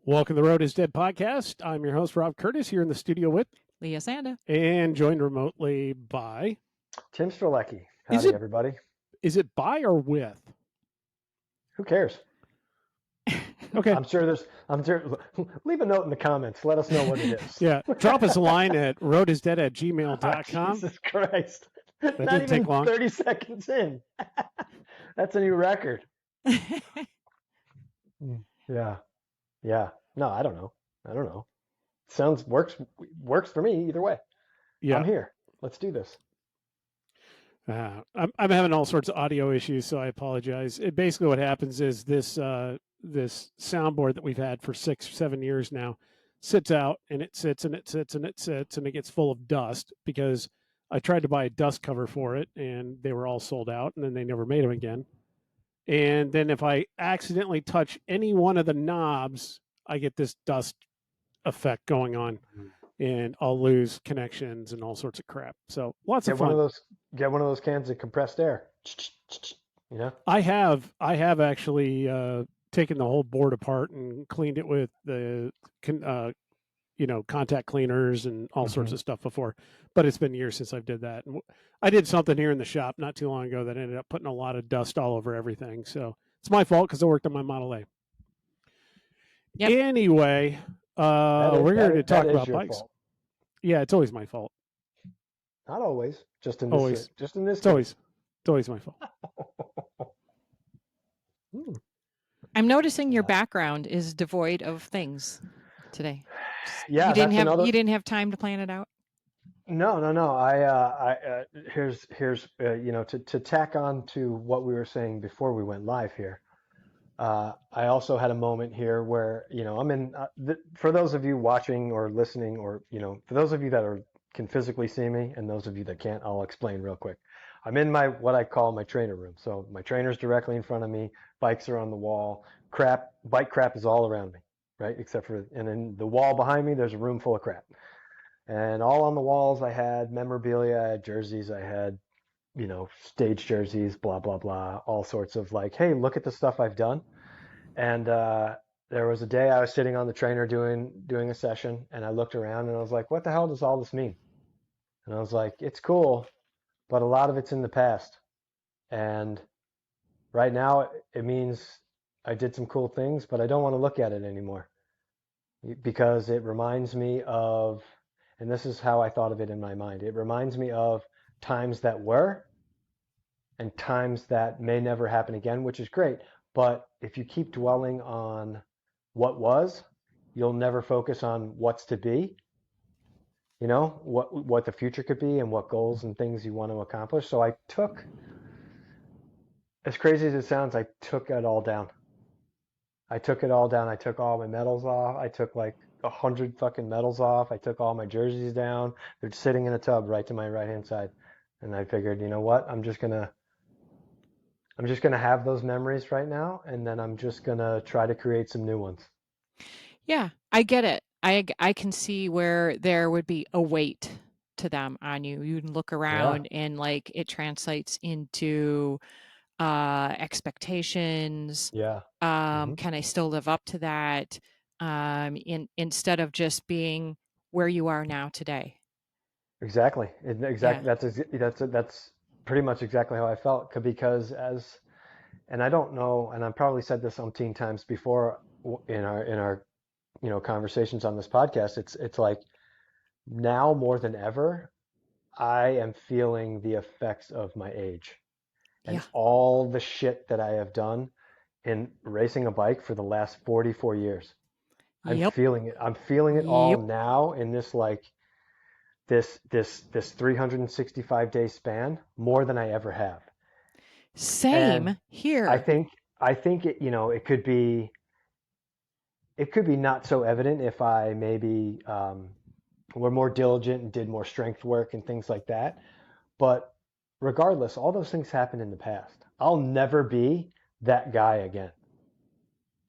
Welcome to the Road is Dead podcast. I'm your host, Rob Curtis, here in the studio with Leah, Sanda, and joined remotely by Tim Strelecki. Howdy, everybody. Is it by or with? Who cares? Okay. I'm sure leave a note in the comments. Let us know what it is. Yeah. Drop us a line at roadisdead@gmail.com. Oh, Jesus Christ. That Not didn't even take long. 30 seconds in. That's a new record. Yeah. Yeah. No, I don't know. Works for me either way. Yeah. I'm here. Let's do this. I'm having all sorts of audio issues, so I apologize. Basically what happens is this soundboard that we've had for 6 or 7 years now sits out, and it sits and it sits and it sits, and it gets full of dust because I tried to buy a dust cover for it and they were all sold out, and then they never made them again. And then if I accidentally touch any one of the knobs, I get this dust effect going on, and I'll lose connections and all sorts of crap. So lots of fun. Get one of those cans of compressed air. You know, I have actually taken the whole board apart and cleaned it with the contact cleaners and all sorts of stuff before, but it's been years since I've did that. And I did something here in the shop not too long ago that ended up putting a lot of dust all over everything. So it's my fault because I worked on my Model A. Yep. Anyway, we're here to talk about bikes. Fault. Yeah, it's always my fault. Not always. Just in this. It's always my fault. I'm noticing your background is devoid of things today. Yeah, you didn't have time to plan it out. No. Here's to tack on to what we were saying before we went live here. I also had a moment here where I'm in. For those of you watching or listening, or for those of you that can physically see me, and those of you that can't, I'll explain real quick. I'm in what I call my trainer room. So my trainer's directly in front of me. Bikes are on the wall. Bike crap is all around me, right? And then the wall behind me, there's a room full of crap. And all on the walls, I had memorabilia, I had jerseys, I had, stage jerseys, blah, blah, blah, all sorts of like, hey, look at the stuff I've done. And there was a day I was sitting on the trainer doing a session, and I looked around and I was like, what the hell does all this mean? And I was like, it's cool, but a lot of it's in the past. And right now it means I did some cool things, but I don't want to look at it anymore because it reminds me of, and this is how I thought of it in my mind, it reminds me of times that were and times that may never happen again, which is great. But if you keep dwelling on what was, you'll never focus on what's to be, what the future could be and what goals and things you want to accomplish. So I took, as crazy as it sounds, I took it all down. I took all my medals off. I took like 100 fucking medals off. I took all my jerseys down. They're sitting in a tub right to my right-hand side. And I figured, you know what? I'm just gonna have those memories right now, and then I'm just gonna try to create some new ones. Yeah, I get it. I can see where there would be a weight to them on you. You can look around and like it translates into expectations. Yeah. Can I still live up to that? Instead of just being where you are now today. Exactly. That's pretty much exactly how I felt, because and I don't know, and I've probably said this umpteen times before in our conversations on this podcast. It's like now more than ever, I am feeling the effects of my age and all the shit that I have done in racing a bike for the last 44 years. I'm feeling it. I'm feeling it all now in this this 365-day span, more than I ever have. Same and here. I think it, it could be not so evident if I maybe were more diligent and did more strength work and things like that. But regardless, all those things happened in the past. I'll never be that guy again.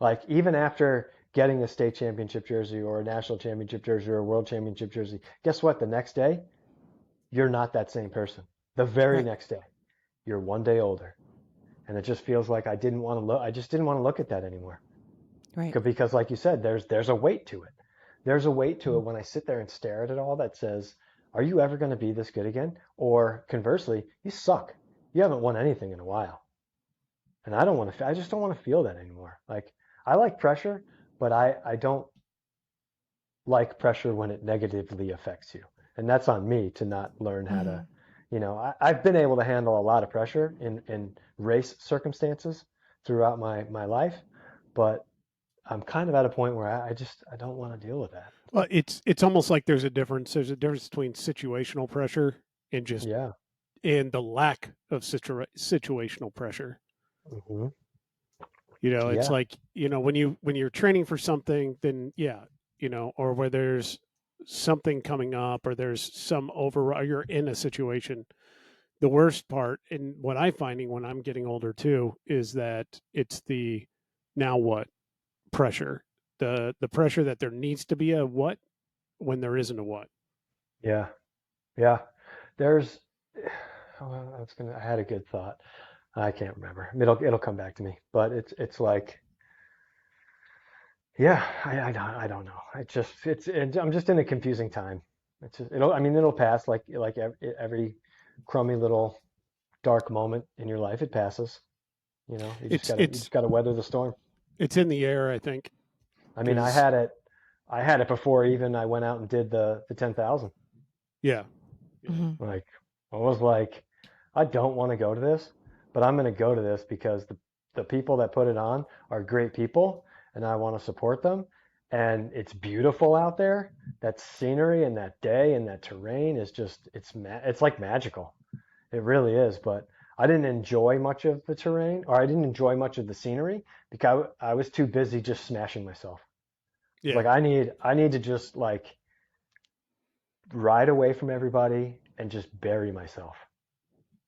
Like, even after getting a state championship jersey or a national championship jersey or a world championship jersey, guess what? The next day, you're not that same person. The very next day, you're one day older. And it just feels like I just didn't want to look at that anymore. Right. Because like you said, there's a weight to it. There's a weight to it when I sit there and stare at it all that says, are you ever going to be this good again? Or conversely, you suck. You haven't won anything in a while. And I just don't want to feel that anymore. Like, I like pressure, but I don't like pressure when it negatively affects you. And that's on me to not learn how to, I've been able to handle a lot of pressure in race circumstances throughout my life, but I'm kind of at a point where I don't want to deal with that. Well, it's almost like there's a difference. There's a difference between situational pressure and just Yeah. and the lack of situational pressure. Hmm. It's Yeah. like, when you're training for something, then yeah, or where there's something coming up or there's some or you're in a situation. The worst part, and what I'm finding when I'm getting older too, is that it's the now what pressure. The pressure that there needs to be a what when there isn't a what. Yeah. Yeah. There's, I had a good thought. I can't remember. It'll come back to me, but it's like, yeah, I don't know. I'm just in a confusing time. It'll pass like every crummy little dark moment in your life. It passes. You just gotta weather the storm. It's in the air, I think. I mean, I had it before even I went out and did the 10,000. Yeah. Mm-hmm. Like, I was like, I don't want to go to this, but I'm going to go to this because the people that put it on are great people and I want to support them. And it's beautiful out there. That scenery and that day and that terrain is just, it's like magical. It really is. But I didn't enjoy much of the terrain, or I didn't enjoy much of the scenery because I was too busy just smashing myself. It's Yeah. like, I need to just like ride away from everybody and just bury myself.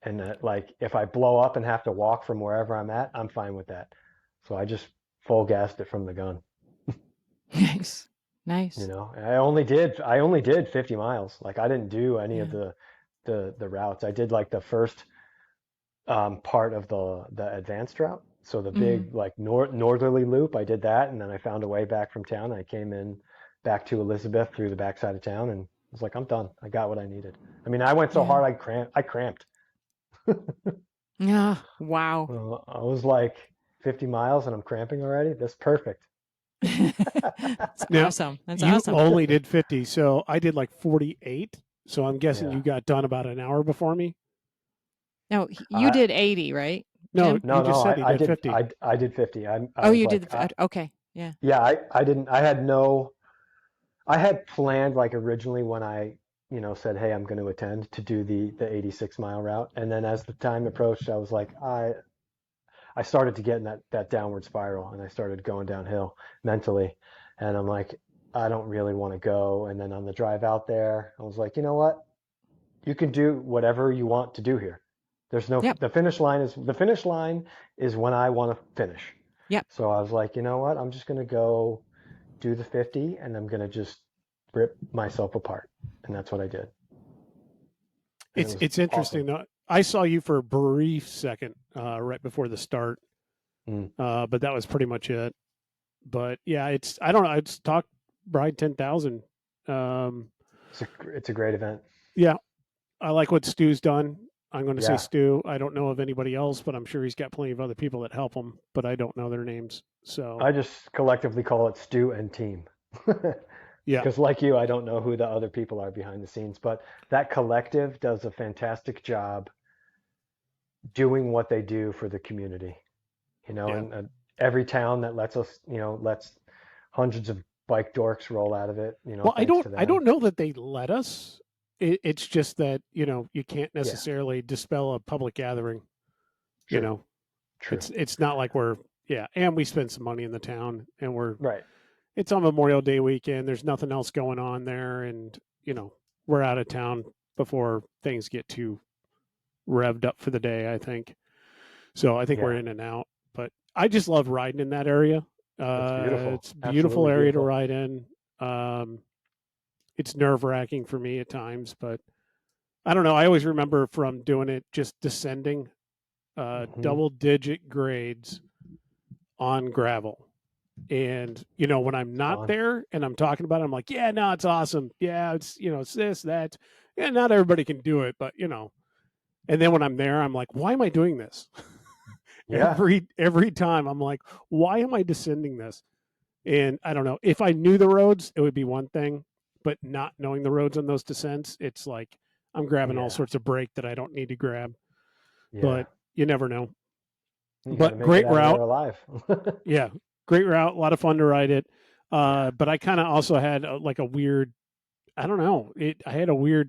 And that, like, if I blow up and have to walk from wherever I'm at, I'm fine with that. So I just full gassed it from the gun. Nice. Nice. I only did 50 miles. Like, I didn't do any of the routes. I did like the first part of the advanced route. So the Mm-hmm. big like northerly loop, I did that, and then I found a way back from town. I came in back to Elizabeth through the backside of town, and I was like, I'm done. I got what I needed. I mean, I went so Yeah. hard I cramped. Yeah. Wow. I was like 50 miles and I'm cramping already. That's perfect. That's Now, awesome. That's you awesome. only did 50, so I did like 48. So I'm guessing Yeah. you got done about an hour before me. No, you I did 80, right, No, Jim? you just said he I did 50. I did 50. I Oh, was you like, did okay. Yeah. yeah, I didn't, I had planned like originally when I, said, hey, I'm going to attend to do the 86-mile route. And then as the time approached, I was like, I started to get in that downward spiral and I started going downhill mentally. And I'm like, I don't really want to go. And then on the drive out there, I was like, you know what? You can do whatever you want to do here. Yep. The finish line is when I want to finish. Yep. So I was like, you know what? I'm just going to go do the 50 and I'm going to just rip myself apart. And that's what I did. And it was It's interesting awesome. though. I saw you for a brief second right before the start, Mm. but that was pretty much it. But yeah, I don't know. It's talk Bride 10,000. It's a great event. Yeah, I like what Stu's done. I'm going to say Yeah. Stu. I don't know of anybody else, but I'm sure he's got plenty of other people that help him, but I don't know their names. So I just collectively call it Stu and team. yeah, Because like you, I don't know who the other people are behind the scenes, but that collective does a fantastic job doing what they do for the community. yeah. And every town that lets hundreds of bike dorks roll out of it, Well, thanks to I them. don't know that they let us. It's just that you can't Yeah, necessarily dispel a public gathering. You true, know, true. it's not like we're and we spend some money in the town, and Right. it's on Memorial Day weekend. There's nothing else going on there, and we're out of town before things get too revved up for the day, I think. So I think we're Yeah, in and out. But I just love riding in that area. it's beautiful. It's a beautiful Absolutely area to beautiful. ride in. It's nerve wracking for me at times, but I don't know. I always remember from doing it just descending Hmm. double digit grades on gravel. And, when I'm not Fun. there and I'm talking about it, I'm like, yeah, no, it's awesome. Yeah, it's, it's this, that. Yeah, not everybody can do it, but, and then when I'm there, I'm like, why am I doing this? Yeah. Every time I'm like, why am I descending this? And I don't know. If I knew the roads, it would be one thing, but not knowing the roads on those descents, it's like I'm grabbing all Yeah. sorts of brake that I don't need to grab. Yeah. But you never know. You got to But make great it out of route. there alive. Yeah, great route. A lot of fun to ride it. But I kind of also had like a weird, I don't know. I had a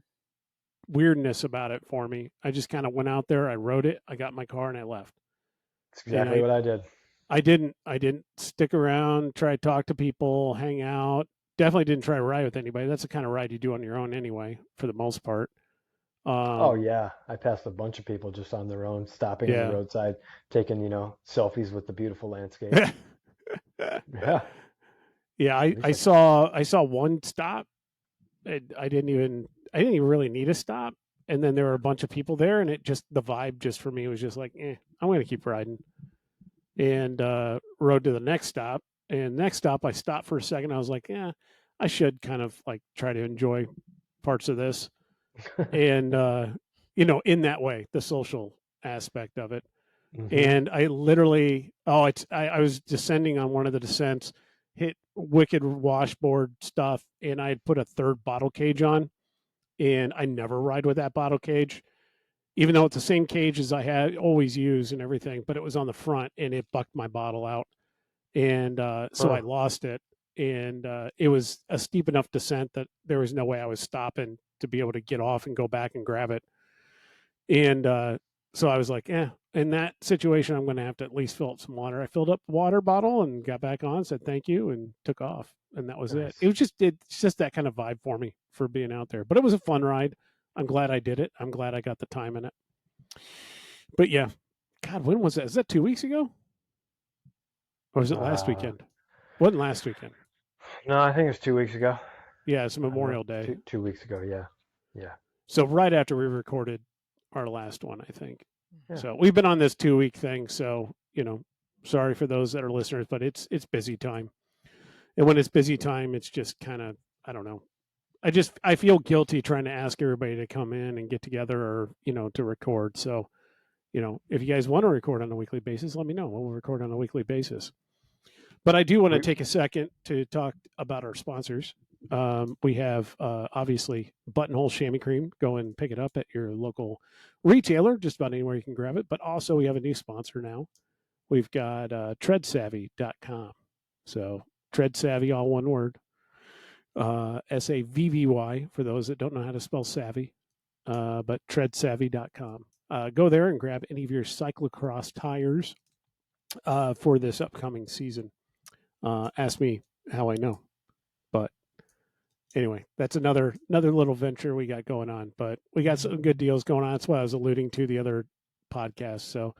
weirdness about it for me. I just kind of went out there, I rode it, I got in my car, and I left. That's exactly what I did. I didn't stick around, try to talk to people, hang out. Definitely didn't try to ride with anybody. That's the kind of ride you do on your own anyway, for the most part. Oh yeah, I passed a bunch of people just on their own, stopping on the Yeah. roadside, taking, selfies with the beautiful landscape. Yeah. Yeah, I Least I- saw one stop. I didn't even really need a stop. And then there were a bunch of people there, and the vibe just for me was just like, I'm going to keep riding. And rode to the next stop. And next stop, I stopped for a second. I was like, I should kind of like try to enjoy parts of this. And, in that way, the social aspect of it. Mhm. And I literally, I was descending on one of the descents, hit wicked washboard stuff, and I had put a third bottle cage on, and I never ride with that bottle cage, even though it's the same cage as I had always used and everything, but it was on the front and it bucked my bottle out. And so I lost it. And it was a steep enough descent that there was no way I was stopping to be able to get off and go back and grab it. And so I was like, in that situation, I'm going to have to at least fill up some water. I filled up the water bottle and got back on, said thank you, and took off. And that was Nice. it. It's just that kind of vibe for me for being out there. But it was a fun ride. I'm glad I did it. I'm glad I got the time in it. But yeah, God, when was that? Is that 2 weeks ago? Or was it last weekend? Wasn't last weekend. No, I think it was 2 weeks ago. Yeah, it's Memorial Day. 2 weeks ago, yeah. Yeah. So right after we recorded our last one, I think. Yeah. So we've been on this 2 week thing. So, sorry for those that are listeners, but it's busy time. And when it's busy time, it's just kind of, I don't know. I feel guilty trying to ask everybody to come in and get together or, to record. So, if you guys want to record on a weekly basis, let me know. We'll record on a weekly basis. But I do want to take a second to talk about our sponsors. We have obviously Buttonhole Chamois Cream. Go and pick it up at your local retailer, just about anywhere you can grab it. But also we have a new sponsor now. We've got treadsavvy.com. So Tread Savvy, all one word. SAVVY for those that don't know how to spell savvy. But treadsavvy.com. Go there and grab any of your cyclocross tires for this upcoming season. Ask me how I know. But anyway, that's another little venture we got going on. But we got some good deals going on. That's what I was alluding to the other podcast. So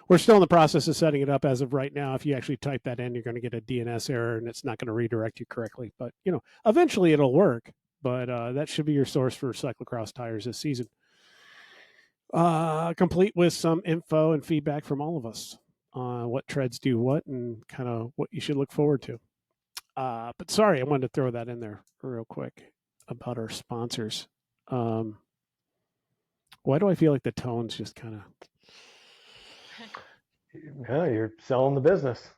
we're still in the process of setting it up as of right now. If you actually type that in, you're going to get a DNS error and it's not going to redirect you correctly. But, eventually it'll work. But that should be your source for cyclocross tires this season. Complete with some info and feedback from all of us on what treads do what and kind of what you should look forward to. But sorry, I wanted to throw that in there real quick about our sponsors. Why do I feel like the tone's just kind of... Yeah, you're selling the business.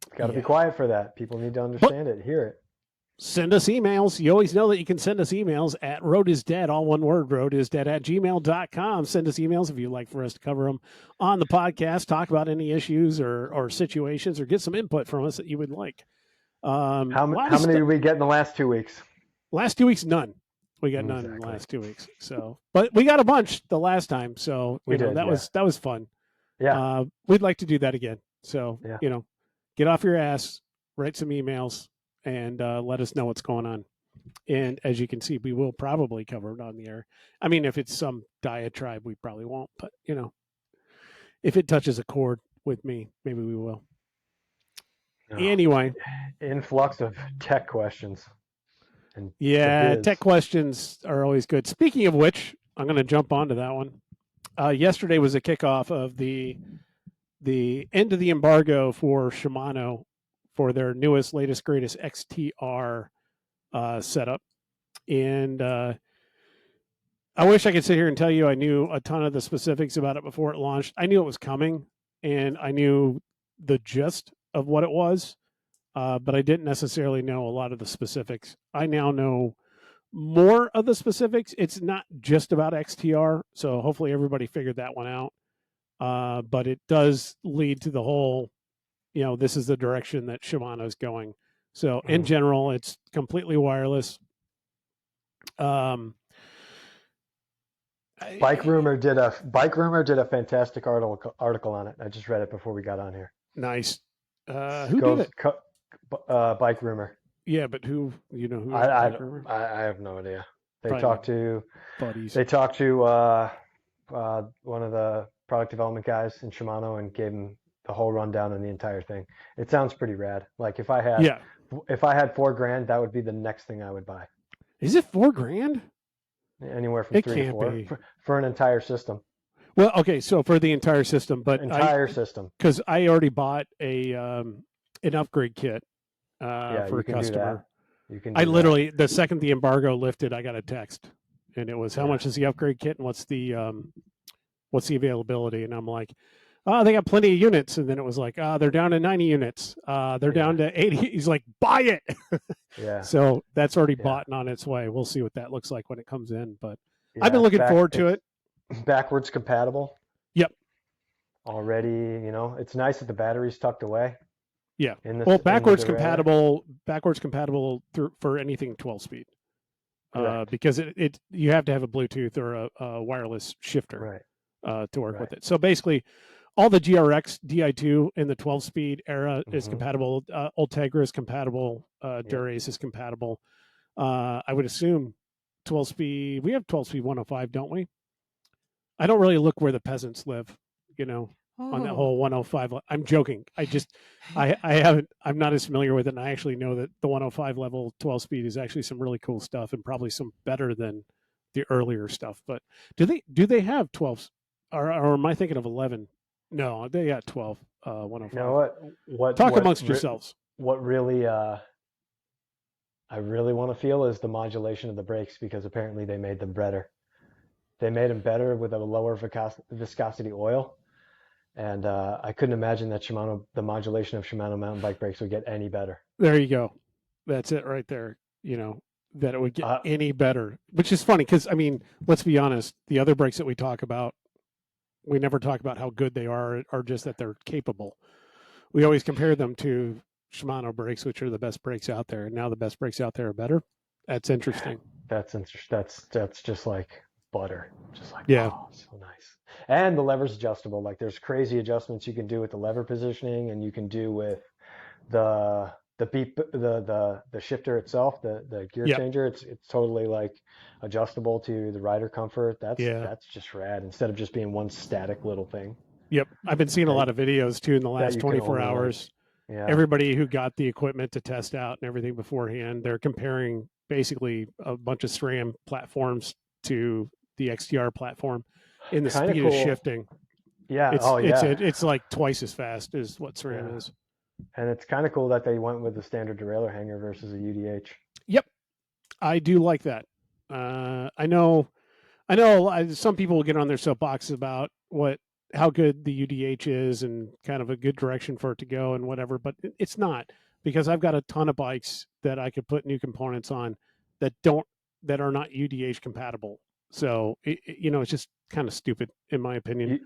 It's got to be quiet for that. People need to understand it, hear it. Send us emails. You always know that you can send us emails at roadisdead, all one word, roadisdead@gmail.com. Send us emails if you'd like for us to cover them on the podcast, talk about any issues or situations, or get some input from us that you would like. How many did we get in the last 2 weeks? Last 2 weeks, none. We got none in the last 2 weeks. So, but we got a bunch the last time. So that was fun. Yeah. We'd like to do that again. So, get off your ass, write some emails, and let us know what's going on. And as you can see, we will probably cover it on the air. I mean, if it's some diatribe, we probably won't. But, if it touches a chord with me, maybe we will. Anyway. Influx of tech questions. Tech questions are always good. Speaking of which, I'm going to jump onto that one. Yesterday was a kickoff of the end of the embargo for Shimano for their newest, latest, greatest XTR setup. And I wish I could sit here and tell you I knew a ton of the specifics about it before it launched. I knew it was coming, and I knew the gist of what it was, but I didn't necessarily know a lot of the specifics. I now know more of the specifics. It's not just about XTR, so hopefully everybody figured that one out. But it does lead to the whole, this is the direction that Shimano's going. So in general, it's completely wireless. Bike Rumor did a fantastic article on it. I just read it before we got on here. Nice. Who did it? Bike Rumor. Yeah, but who? Who? I have no idea. They Probably talked to buddies. They talked to one of the product development guys in Shimano and gave him the whole rundown on the entire thing. It sounds pretty rad. Like if I had $4,000, that would be the next thing I would buy. Is it $4,000? Anywhere from 3 to 4 for an entire system. Well, okay, so for the entire system, but system, because I already bought an upgrade kit for a customer. You can. I literally the second the embargo lifted, I got a text, and it was how much is the upgrade kit and what's the availability, and I'm like, oh, they got plenty of units, and then it was like, they're down to 90 units, they're down to 80. He's like, buy it. Yeah. So that's already bought and on its way. We'll see what that looks like when it comes in, but I've been looking forward to it. Backwards compatible. Yep. Already, it's nice that the battery's tucked away. Yeah. Backwards compatible for anything 12-speed. Because you have to have a Bluetooth or a wireless shifter to work with it. So basically, all the GRX Di2 in the 12-speed era is compatible. Ultegra is compatible. Dura-Ace is compatible. I would assume 12-speed. We have 12-speed 105, don't we? I don't really look where the peasants live, on that whole 105. I'm joking. I'm not as familiar with it. And I actually know that the 105 level 12-speed is actually some really cool stuff and probably some better than the earlier stuff. But do they have 12s? Or am I thinking of 11? No, they got 12, 105. You know what? Talk amongst yourselves. What really, I really want to feel is the modulation of the brakes, because apparently they made them better. They made them better with a lower viscosity oil. And I couldn't imagine that the modulation of Shimano mountain bike brakes would get any better. There you go. That's it right there. That it would get any better, which is funny because, let's be honest, the other brakes that we talk about, we never talk about how good they are or just that they're capable. We always compare them to Shimano brakes, which are the best brakes out there. And now the best brakes out there are better. That's interesting. That's interesting. That's just like butter. Just like, oh, so nice. And the lever's adjustable. Like there's crazy adjustments you can do with the lever positioning, and you can do with the shifter itself, the gear changer. It's totally like adjustable to the rider comfort. That's just rad, instead of just being one static little thing. Yep. I've been seeing a lot of videos too in the last 24 hours. Everybody who got the equipment to test out and everything beforehand, they're comparing basically a bunch of SRAM platforms to the XTR platform in the speed of shifting. Yeah. It's like twice as fast as what SRAM is. And it's kind of cool that they went with the standard derailleur hanger versus a UDH. Yep. I do like that. I know some people will get on their soapbox about how good the UDH is and kind of a good direction for it to go and whatever, but it's not, because I've got a ton of bikes that I could put new components on that are not UDH compatible. So it's just kind of stupid in my opinion.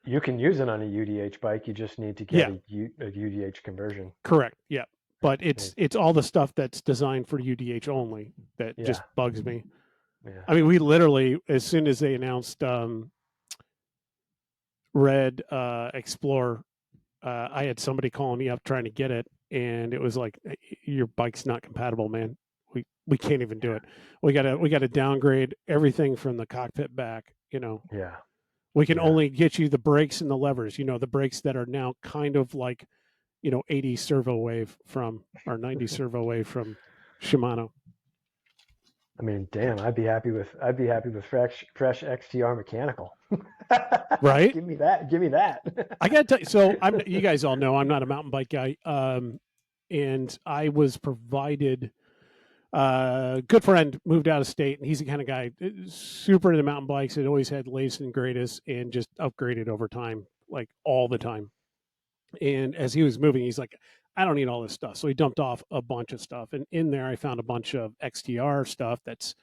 You can use it on a UDH bike. You just need to get a UDH conversion. Correct. Yeah. But it's all the stuff that's designed for UDH only that just bugs me. Yeah. We literally, as soon as they announced Red Explorer, I had somebody calling me up trying to get it, and it was like, your bike's not compatible, man. We can't even do it. We gotta downgrade everything from the cockpit back. Yeah. We can only get you the brakes and the levers. The brakes that are now kind of like, 80 servo wave or 90 servo wave from Shimano. Damn, I'd be happy with fresh XTR mechanical. Right? Give me that. I gotta tell you. So you guys all know I'm not a mountain bike guy. and I was provided. Good friend moved out of state, and he's the kind of guy super into mountain bikes. Had always had latest and greatest, and just upgraded over time, like all the time. And as he was moving, he's like, I don't need all this stuff. So he dumped off a bunch of stuff. And in there, I found a bunch of XTR stuff that's,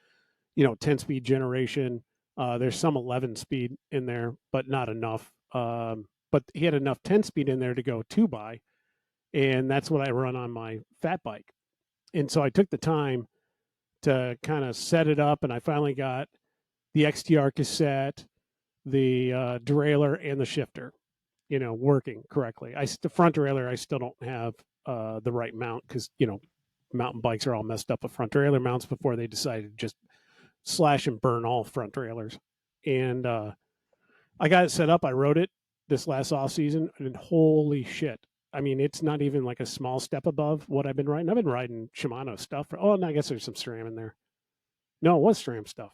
10-speed generation. There's some 11-speed in there, but not enough. But he had enough 10-speed in there to go 2x. And that's what I run on my fat bike. And so I took the time to kind of set it up. And I finally got the XTR cassette, the derailleur, and the shifter, working correctly. The front derailleur, I still don't have the right mount because, mountain bikes are all messed up with front derailleur mounts before they decided to just slash and burn all front derailleurs. And I got it set up. I rode it this last off season, and holy shit. I mean, it's not even like a small step above what I've been riding. I've been riding Shimano stuff. And I guess there's some SRAM in there. No, it was SRAM stuff.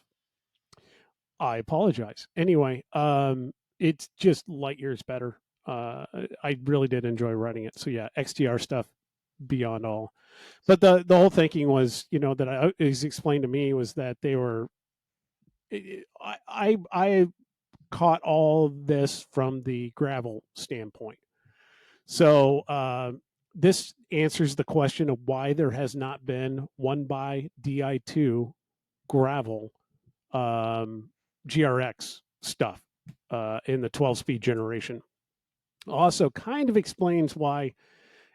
I apologize. Anyway, it's just light years better. I really did enjoy riding it. So yeah, XTR stuff beyond all. But the whole thinking was, that is explained to me was that they were. I caught all this from the gravel standpoint. So this answers the question of why there has not been 1x Di2 gravel GRX stuff in the 12-speed generation. Also kind of explains why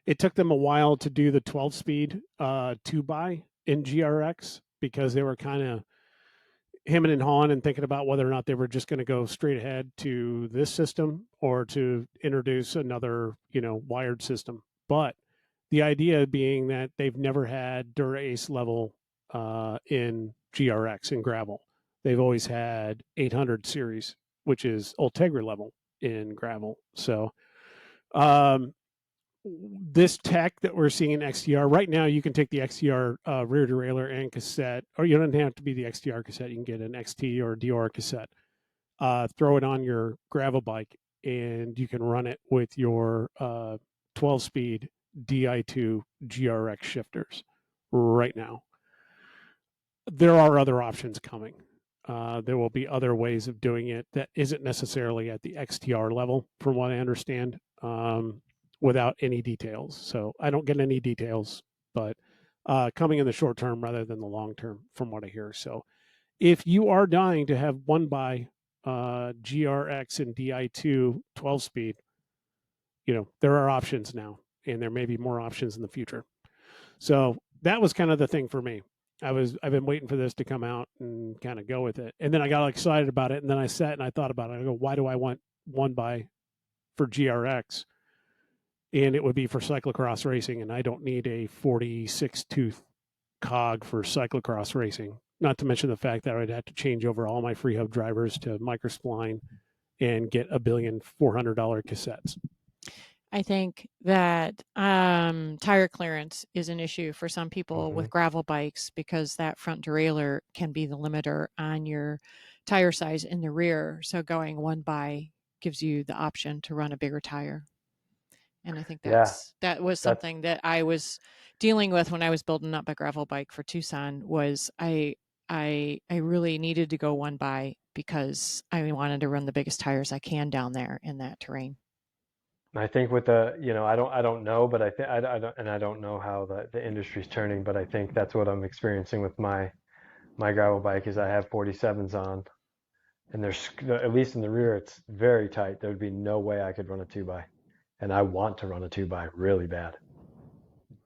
it took them a while to do the 12-speed 2x in GRX, because they were kind of hemming and hawing and thinking about whether or not they were just going to go straight ahead to this system or to introduce another, wired system. But the idea being that they've never had Dura-Ace level in GRX in gravel. They've always had 800 series, which is Ultegra level in gravel. So this tech that we're seeing in XTR right now, you can take the XTR rear derailleur and cassette, or you don't have to be the XTR cassette. You can get an XT or a Dior cassette, throw it on your gravel bike, and you can run it with your 12-speed Di2 GRX shifters right now. There are other options coming. There will be other ways of doing it that isn't necessarily at the XTR level, from what I understand. Without any details. So I don't get any details, but coming in the short term rather than the long term, from what I hear. So if you are dying to have 1x GRX and Di2 12-speed, there are options now, and there may be more options in the future. So that was kind of the thing for me. I've been waiting for this to come out and kind of go with it. And then I got excited about it, and then I sat and I thought about it. I go, why do I want 1x for GRX? And it would be for cyclocross racing, and I don't need a 46-tooth cog for cyclocross racing. Not to mention the fact that I'd have to change over all my free hub drivers to microspline and get $1.4 billion cassettes. I think that tire clearance is an issue for some people with gravel bikes, because that front derailleur can be the limiter on your tire size in the rear. So going 1x gives you the option to run a bigger tire. And I think that was something that I was dealing with when I was building up my gravel bike for Tucson. Was I really needed to go 1x because I wanted to run the biggest tires I can down there in that terrain. I think with the, I don't know, but I think I don't know how the industry's turning, but I think that's what I'm experiencing with my gravel bike is I have 47s on, and there's, at least in the rear, it's very tight. There would be no way I could run a 2x. And I want to run a 2x really bad.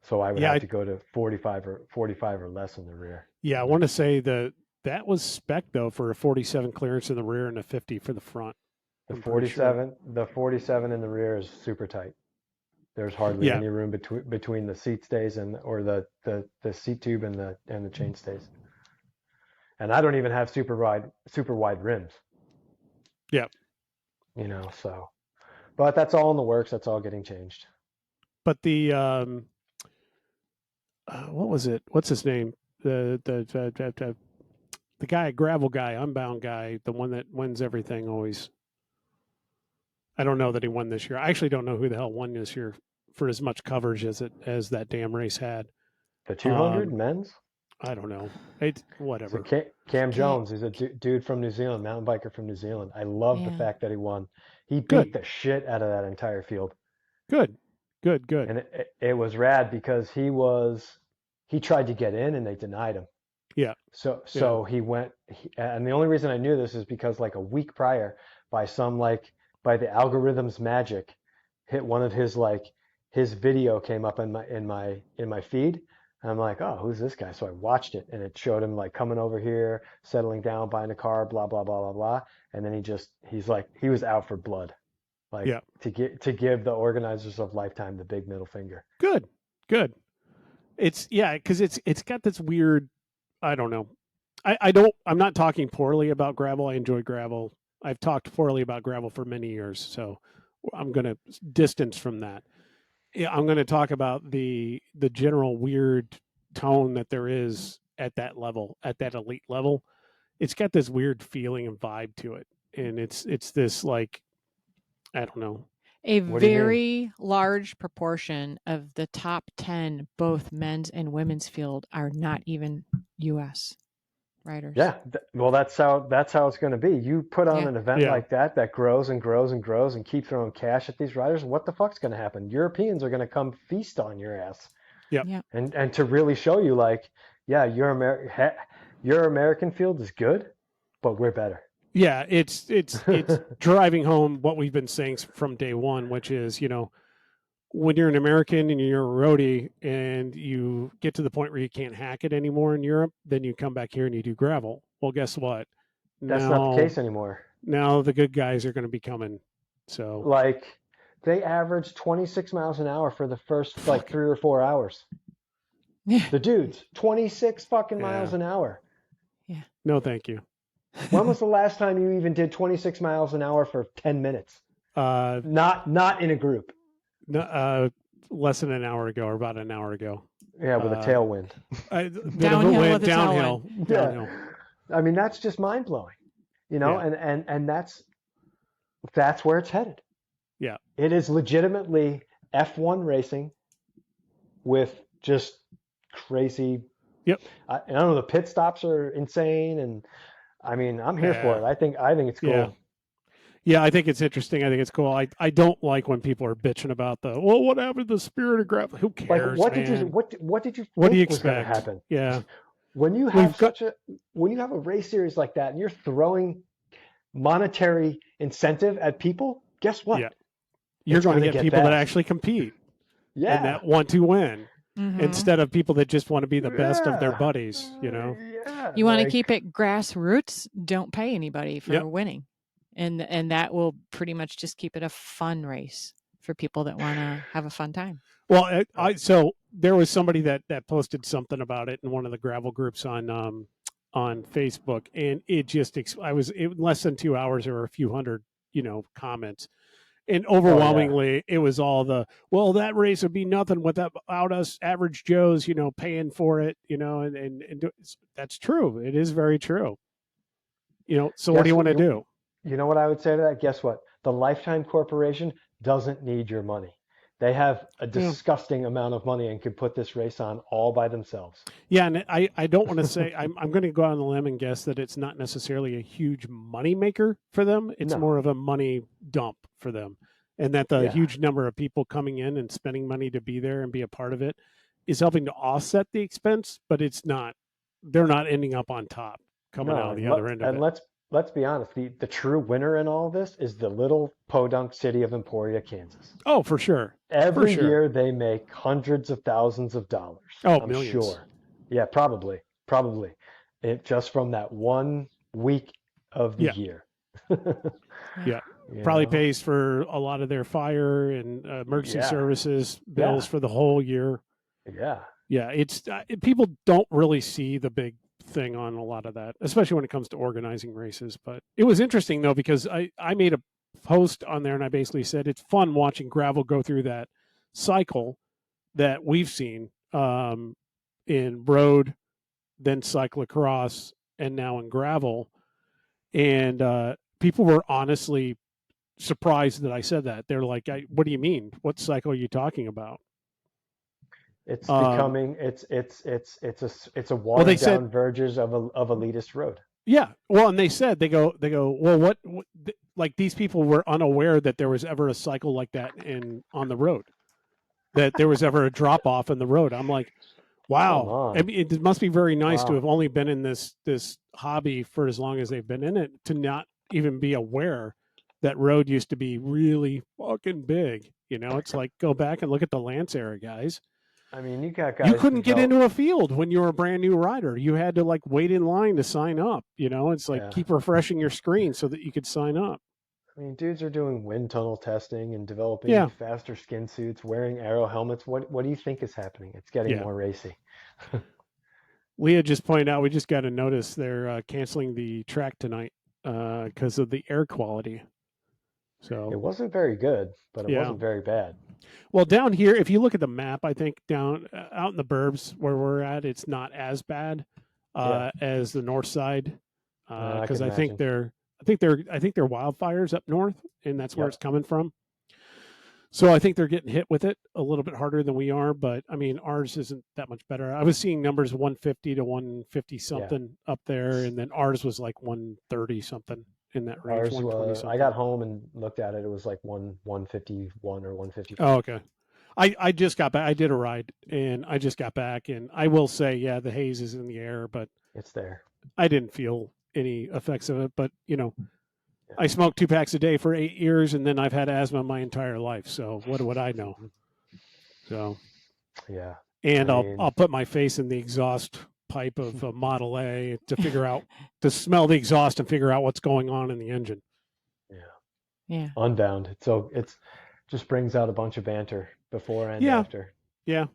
So I would have to go to 45 or less in the rear. Yeah, I want to say that was spec though for a 47 clearance in the rear and a 50 for the front. The 47 in the rear is super tight. There's hardly any room between the seat stays or the seat tube and the chain stays. And I don't even have super wide rims. Yeah. So. But that's all in the works. That's all getting changed. But the what was it? What's his name? The guy, gravel guy, Unbound guy, the one that wins everything always. I don't know that he won this year. I actually don't know who the hell won this year for as much coverage as that damn race had. The 200 men's? I don't know. Whatever. So Cam Jones is a dude from New Zealand, mountain biker from New Zealand. I love the fact that he won. He beat the shit out of that entire field. Good. And it was rad because he tried to get in and they denied him. Yeah. So he went, and the only reason I knew this is because like a week prior, by the algorithm's magic, hit one of his video came up in my feed. And I'm like, oh, who's this guy? So I watched it, and it showed him like coming over here, settling down, buying a car, blah blah blah blah blah. And then he was out for blood, like to give the organizers of Lifetime the big middle finger. Good. It's because it's got this weird. I don't know. I'm not talking poorly about gravel. I enjoy gravel. I've talked poorly about gravel for many years, so I'm going to distance from that. Yeah, I'm going to talk about the general weird tone that there is at that level, at that elite level. It's got this weird feeling and vibe to it, and it's this like, I don't know. A very large proportion of the top 10, both men's and women's field, are not even U.S. riders. Yeah, well, that's how it's going to be. You put on an event like that grows and grows and grows and keep throwing cash at these riders. What the fuck's going to happen? Europeans are going to come feast on your ass. Yeah. And to really show you, like, yeah, your American field is good, but we're better. Yeah, it's driving home what we've been saying from day one, which is, when you're an American and you're a roadie and you get to the point where you can't hack it anymore in Europe, then you come back here and you do gravel. Well, guess what? That's not the case anymore. Now the good guys are going to be coming. So like they average 26 miles an hour for the first like 3 or 4 hours. Yeah. The dudes, 26 fucking miles an hour. Yeah. No, thank you. When was the last time you even did 26 miles an hour for 10 minutes? Not in a group. Less than an hour ago, or about an hour ago. Yeah, with a tailwind. Downhill. Yeah. I mean, that's just mind blowing, and that's where it's headed. Yeah. It is legitimately F1 racing with just crazy. Yep. I don't know. The pit stops are insane, and I mean, I'm here for it. I think it's cool. Yeah, I think it's interesting. I think it's cool. I don't like when people are bitching about what happened to the spirit of gravel. Who cares? Like, what did you think was going to happen? Yeah. When you have a race series like that and you're throwing monetary incentive at people, guess what? Yeah. You're going to get people that actually compete. Yeah. And that want to win. Mm-hmm. Instead of people that just want to be the best of their buddies, Yeah. You want to keep it grassroots, don't pay anybody for winning. And that will pretty much just keep it a fun race for people that want to have a fun time. Well, so there was somebody that posted something about it in one of the gravel groups on Facebook, and it just less than 2 hours, there were a few hundred comments, and overwhelmingly it was all that race would be nothing without us average Joes paying for it, and that's true. It is very true. So what do you want to do? You know what I would say to that? Guess what? The Lifetime Corporation doesn't need your money. They have a disgusting amount of money and can put this race on all by themselves. Yeah, and I don't want to say I'm going to go on the limb and guess that it's not necessarily a huge money maker for them. It's more of a money dump for them, and that the huge number of people coming in and spending money to be there and be a part of it is helping to offset the expense. But it's not. They're not ending up on top, coming out the other end of it. And let's be honest, the true winner in all of this is the little podunk city of Emporia, Kansas. Oh, for sure. Every year they make hundreds of thousands of dollars. Oh, I'm millions. Sure. Yeah, probably. Just from that 1 week of the year. Yeah. Probably pays for a lot of their fire and emergency services bills for the whole year. Yeah. Yeah. It's people don't really see the big thing on a lot of that, especially when it comes to organizing races. But it was interesting though, because I made a post on there and I basically said it's fun watching gravel go through that cycle that we've seen in road, then cyclocross, and now in gravel. And people were honestly surprised that I said that. They're like, "What do you mean? What cycle are you talking about?" It's becoming it's a Well, they watered said, down versions of elitist road. yeah. Well, and they said they go, well, what like these people were unaware that there was ever a cycle like that on the road, that there was ever a drop off in the road. I'm like, Come wow. on. I mean, it must be very nice to Wow. have only been in this hobby for as long as they've been in it, to not even be aware that road used to be really fucking big. You know, it's like, go back and look at the Lance era, guys. I mean, you got guys You couldn't get develop, into a field when you were a brand new rider. You had to like wait in line to sign up. You know, it's like yeah. keep refreshing your screen so that you could sign up. I mean, dudes are doing wind tunnel testing and developing Yeah. faster skin suits, wearing aero helmets. What do you think is happening? It's getting Yeah. more racy. Leah just pointed out we just got a notice they're canceling the track tonight because of the air quality. So It wasn't very good, but it Yeah. wasn't very bad. Well, down here, if you look at the map, I think down out in the burbs where we're at, it's not as bad Yeah. as the north side, I because can I think imagine. they're wildfires up north, and that's where Yep. it's coming from. So I think they're getting hit with it a little bit harder than we are, but I mean ours isn't that much better. I was seeing numbers 150 to 150 something up there, and then ours was like 130 something in that range. Ours 120 was, something. I got home and looked at it. It was like 151 or 150. Oh, okay. I just got back. I did a ride, and I just got back, and I will say, yeah, the haze is in the air, but It's there. I didn't feel any effects of it. But you know, Yeah. I smoked 2 packs a day for 8 years, and then I've had asthma my entire life. So what would I know? So Yeah. and I mean, I'll put my face in the exhaust pipe of a Model A to figure out to smell the exhaust and figure out what's going on in the engine. Yeah. Unbound. So it's just brings out a bunch of banter before and Yeah. after. Yeah.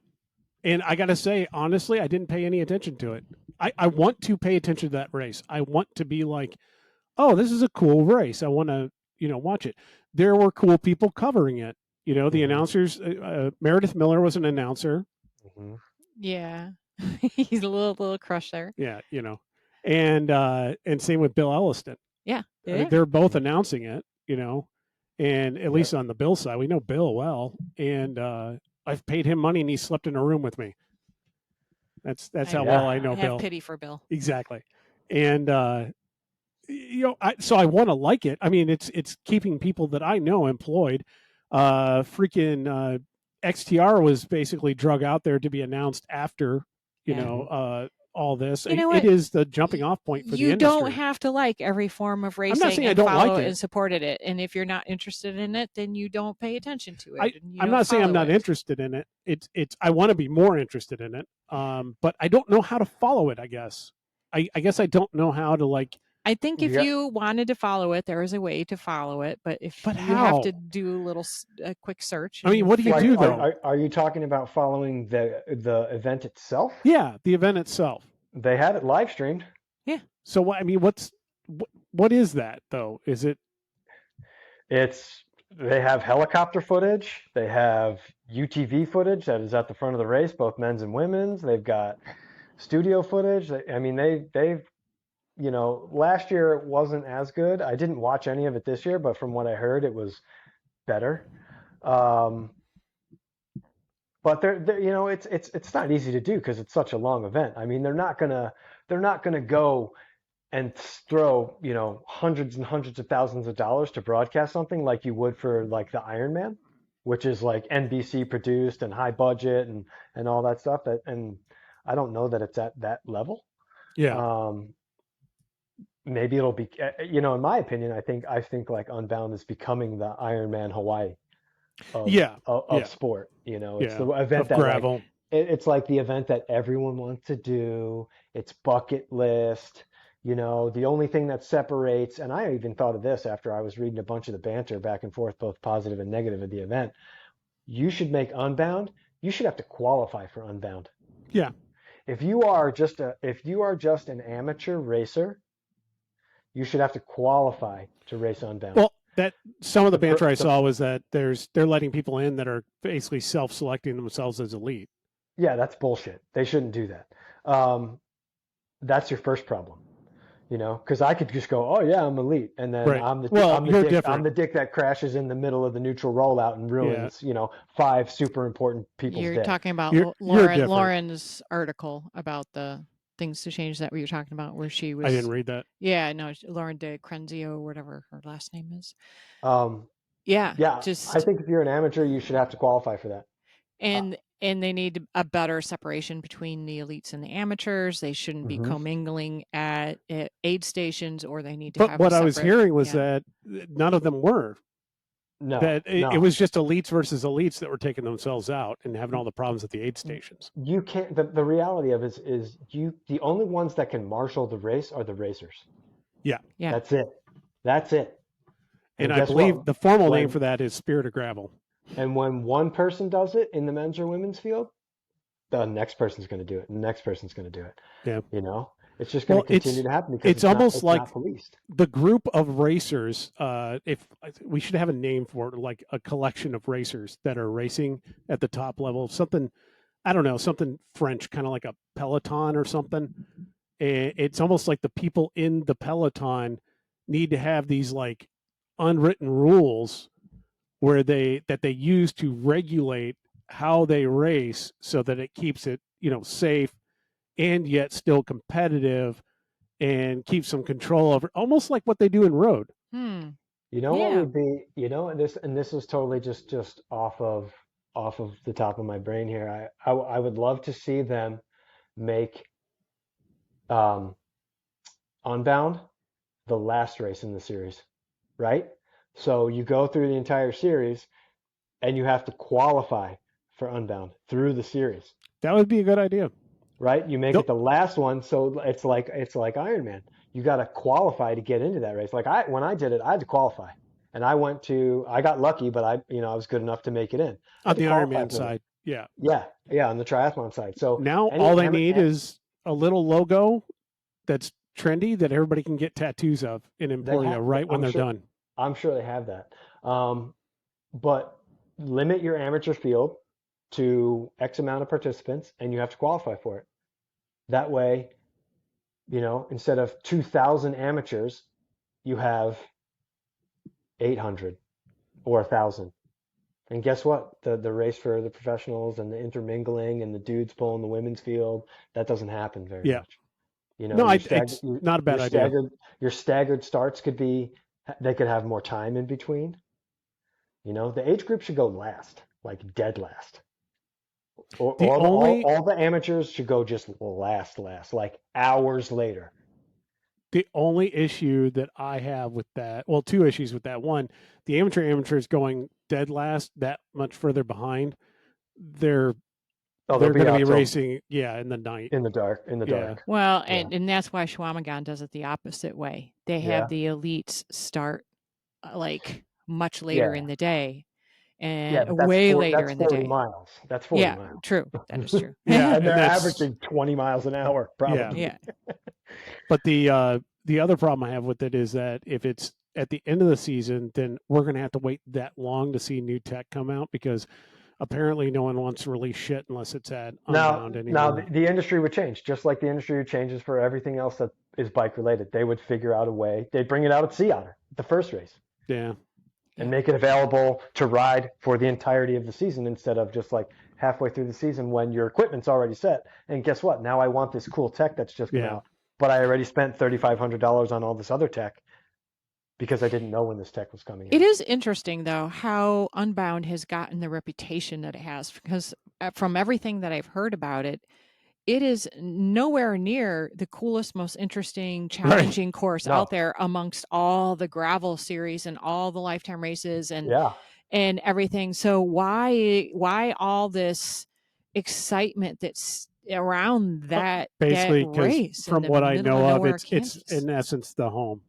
And I got to say, honestly, I didn't pay any attention to it. I want to pay attention to that race. I want to be like, oh, this is a cool race. I want to, watch it. There were cool people covering it. You know, the Mhm. announcers, Meredith Miller was an announcer. Mhm. Yeah. He's a little crush there. Yeah. And same with Bill Elliston. Yeah. They're both announcing it, and at Yep. least on the Bill side, we know Bill well. And, I've paid him money and he slept in a room with me. That's how well I know have Bill. pity for Bill. Exactly. And, so I want to like it. I mean, it's keeping people that I know employed. Freaking XTR was basically drug out there to be announced after, all this. You know what? It is the jumping off point for the You industry. don't have to like every form of racing saying I and don't follow like it it. and supported it. And if you're not interested in it, then you don't pay attention to it. and you I'm don't not saying I'm follow not it. interested in it. It's I want to be more interested in it. But I don't know how to follow it, I guess. I guess I don't know how to like. I think if Yeah. you wanted to follow it, there is a way to follow it. But if But you how? have to do a quick search. I mean, and what do you Like, do though? are you talking about following the event itself? Yeah, the event itself. They had it live streamed. So what? I mean, what is that though? Is it? They have helicopter footage. They have UTV footage that is at the front of the race, both men's and women's. They've got studio footage. I mean, they've last year it wasn't as good. I didn't watch any of it this year, but from what I heard, it was better. But it's not easy to do because it's such a long event. I mean, they're not gonna go and throw hundreds and hundreds of thousands of dollars to broadcast something like you would for like the Ironman, which is like NBC produced and high budget and all that stuff. And I don't know that it's at that level. Yeah. Maybe it'll be, in my opinion, I think like Unbound is becoming the Ironman Hawaii of sport. It's the event of that gravel. It's like the event that everyone wants to do. It's bucket list. The only thing that separates, and I even thought of this after I was reading a bunch of the banter back and forth, both positive and negative of the event. You should make Unbound. You should have to qualify for Unbound. Yeah. If you are just an amateur racer, you should have to qualify to race Unbound. Well, some of the banter I saw was that they're letting people in that are basically self-selecting themselves as elite. Yeah, that's bullshit. They shouldn't do that. That's your first problem. You know, because I could just go, oh yeah, I'm elite, and then Right. I'm the Well, I'm the you're dick different. I'm the dick that crashes in the middle of the neutral rollout and ruins, you know, 5 super important people's You're day. talking about You're different. Lauren's article about the things to change. That what you're talking about, where she was. I didn't read that. Yeah, no, Lauren de Crenzio, whatever her last name is. Yeah, I Just think if you're an amateur, you should have to qualify for that. and they need a better separation between the elites and the amateurs. They shouldn't be commingling at aid stations, or they need to But have. what a I was separate- hearing was yeah. that none of them were. No, That no. it was just elites versus elites that were taking themselves out and having all the problems at the aid stations. You can't. The reality of it is you. The only ones that can marshal the race are the racers. Yeah. Yeah. That's it. That's it. And I guess believe what? the formal When- name for that is Spirit of Gravel. And when one person does it in the men's or women's field, the next person's going to do it. And the next person's going to do it. Yeah. You know, it's just going to continue to happen because it's almost like not policed. The group of racers, if we should have a name for it, like a collection of racers that are racing at the top level, something, I don't know, something French, kind of like a peloton or something. It's almost like the people in the peloton need to have these like unwritten rules where they use to regulate how they race so that it keeps it, you know, safe and yet still competitive and keep some control over, almost like what they do in road. You know what would be, you know, and this is totally just off of the top of my brain here. I would love to see them make Unbound the last race in the series, right? So you go through the entire series and you have to qualify for Unbound through the series. That would be a good idea. Right? You make it the last one, so it's like Ironman. You got to qualify to get into that race. Like when I did it, I had to qualify. And I got lucky, but I was good enough to make it in. On the Ironman side. Yeah. Yeah, on the triathlon side. So now all they need is a little logo that's trendy that everybody can get tattoos of in Emporia when they're done. I'm sure they have that. But limit your amateur field to X amount of participants, and you have to qualify for it. That way, you know, instead of 2,000 amateurs, you have 800 or 1,000. And guess what? The race for the professionals and the intermingling and the dudes pulling the women's field, that doesn't happen very much. You know, no, it's not a bad idea. Your staggered starts they could have more time in between. You know, the age group should go last, like dead last. All the amateurs should go just last, like hours later. The only issue that I have with that, well, 2 issues with that. One, the amateurs going dead last, that much further behind, they're going to be racing, in the night. In the dark. Well, and that's why Shawamagan does it the opposite way. They have the elites start like much later in the day. And way later in the day. Miles. That's 40 miles. Yeah, true. That is true. And they're averaging 20 miles an hour, probably. Yeah. But the other problem I have with it is that if it's at the end of the season, then we're going to have to wait that long to see new tech come out because apparently no one wants to release shit unless it's at Unbound anymore. Now the industry would change, just like the industry changes for everything else that is bike related. They would figure out a way. They'd bring it out at Sea Otter, the first race. Yeah. And make it available to ride for the entirety of the season instead of just like halfway through the season when your equipment's already set. And guess what? Now I want this cool tech that's just come out, but I already spent $3,500 on all this other tech because I didn't know when this tech was coming out. It is interesting, though, how Unbound has gotten the reputation that it has because from everything that I've heard about it, it is nowhere near the coolest, most interesting, challenging course out there amongst all the gravel series and all the lifetime races and everything. So why all this excitement that's around that basically that race? From what I know of, it's in essence the home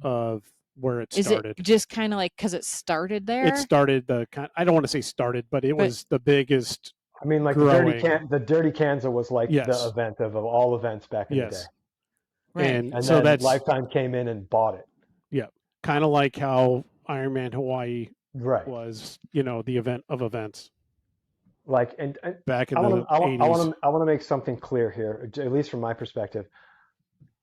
of where it started. Is it just kind of like because it started there? It started I don't want to say started, but it was the biggest. I mean, like the Dirty Kansas was like the event of all events back in the day. Right. And so that's Lifetime came in and bought it. Yeah. Kind of like how Ironman Hawaii was, you know, the event of events. Like, and back in I the 80s. I want to make something clear here, at least from my perspective.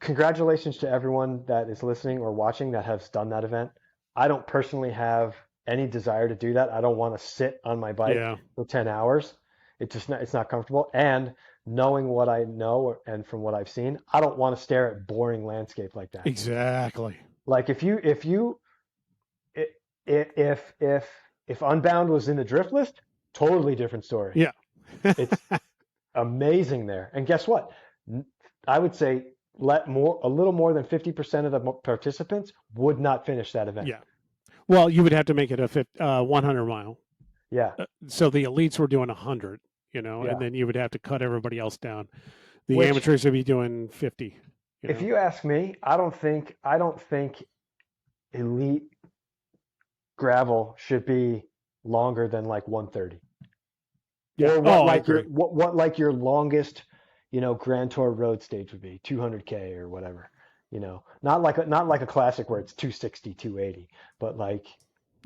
congratulations to everyone that is listening or watching that has done that event. I don't personally have any desire to do that. I don't want to sit on my bike Yeah. for 10 hours. It's not comfortable. And knowing what I know and from what I've seen, I don't want to stare at boring landscape like that. Exactly. Like if Unbound was in the drift list, totally different story. Yeah. It's amazing there. And guess what? I would say a little more than 50% of the participants would not finish that event. Yeah. Well, you would have to make it a 100 mile. Yeah. So the elites were doing 100, you know, Yeah. and then you would have to cut everybody else down. The Which, amateurs would be doing 50. If you ask me, I don't think elite gravel should be longer than like 130. Yeah. Or what I agree. what your longest, Grand Tour road stage would be, 200K or whatever. Not like a classic where it's 260, 280, but like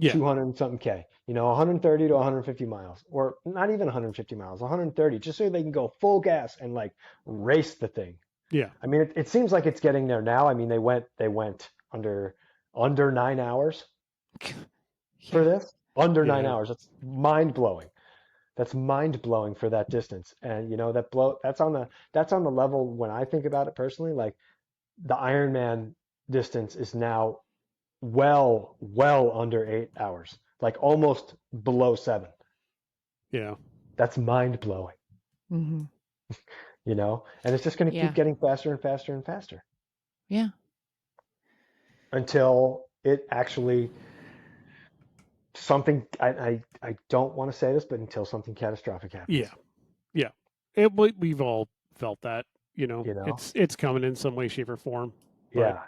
200 and something K, 130 to 150 miles, or not even 150 miles, 130, just so they can go full gas and like race the thing. Yeah. I mean, it seems like it's getting there now. I mean, they went under 9 hours for this, under 9 hours. That's mind blowing. That's mind blowing for that distance. And that's on the level when I think about it personally, like the Ironman distance is now well under 8 hours, like almost below 7. Yeah. That's mind blowing. Mm-hmm. And it's just going to keep getting faster and faster and faster. Yeah. Until it actually I don't want to say this, but until something catastrophic happens. Yeah. We've all felt that, it's coming in some way, shape, or form. Yeah.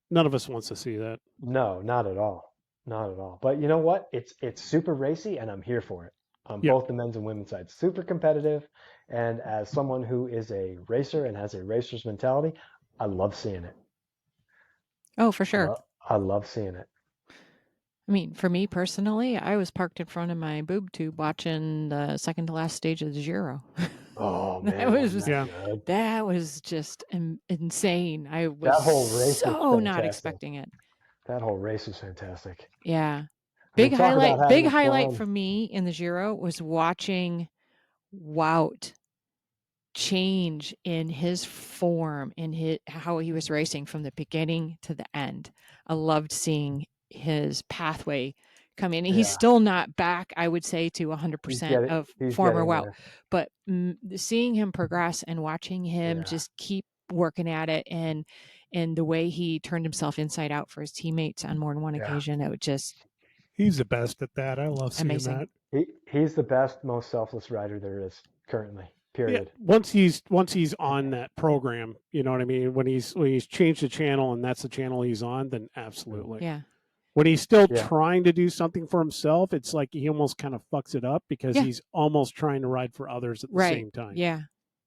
None of us wants to see that. No, not at all. Not at all. But you know what? It's super racy, and I'm here for it on both the men's and women's side. Super competitive. And as someone who is a racer and has a racer's mentality, I love seeing it. Oh, for sure. I love seeing it. I mean, for me personally, I was parked in front of my boob tube watching the second to last stage of the Giro. Oh man, that was just insane. I was that whole race so not expecting it. That whole race was fantastic. Yeah. Big highlight for me in the Giro was watching Wout change in his form, in how he was racing from the beginning to the end. I loved seeing his pathway come in. He's still not back, I would say, to 100% of former Wout, but seeing him progress and watching him just keep working at it, and the way he turned himself inside out for his teammates on more than one occasion, it would just... He's the best at that. I love seeing that. He's the best, most selfless rider there is currently. Period. Yeah, once he's on that program, you know what I mean? When he's changed the channel and that's the channel he's on, then absolutely. Yeah. When he's still trying to do something for himself, it's like he almost kind of fucks it up because he's almost trying to ride for others at the same time. Yeah.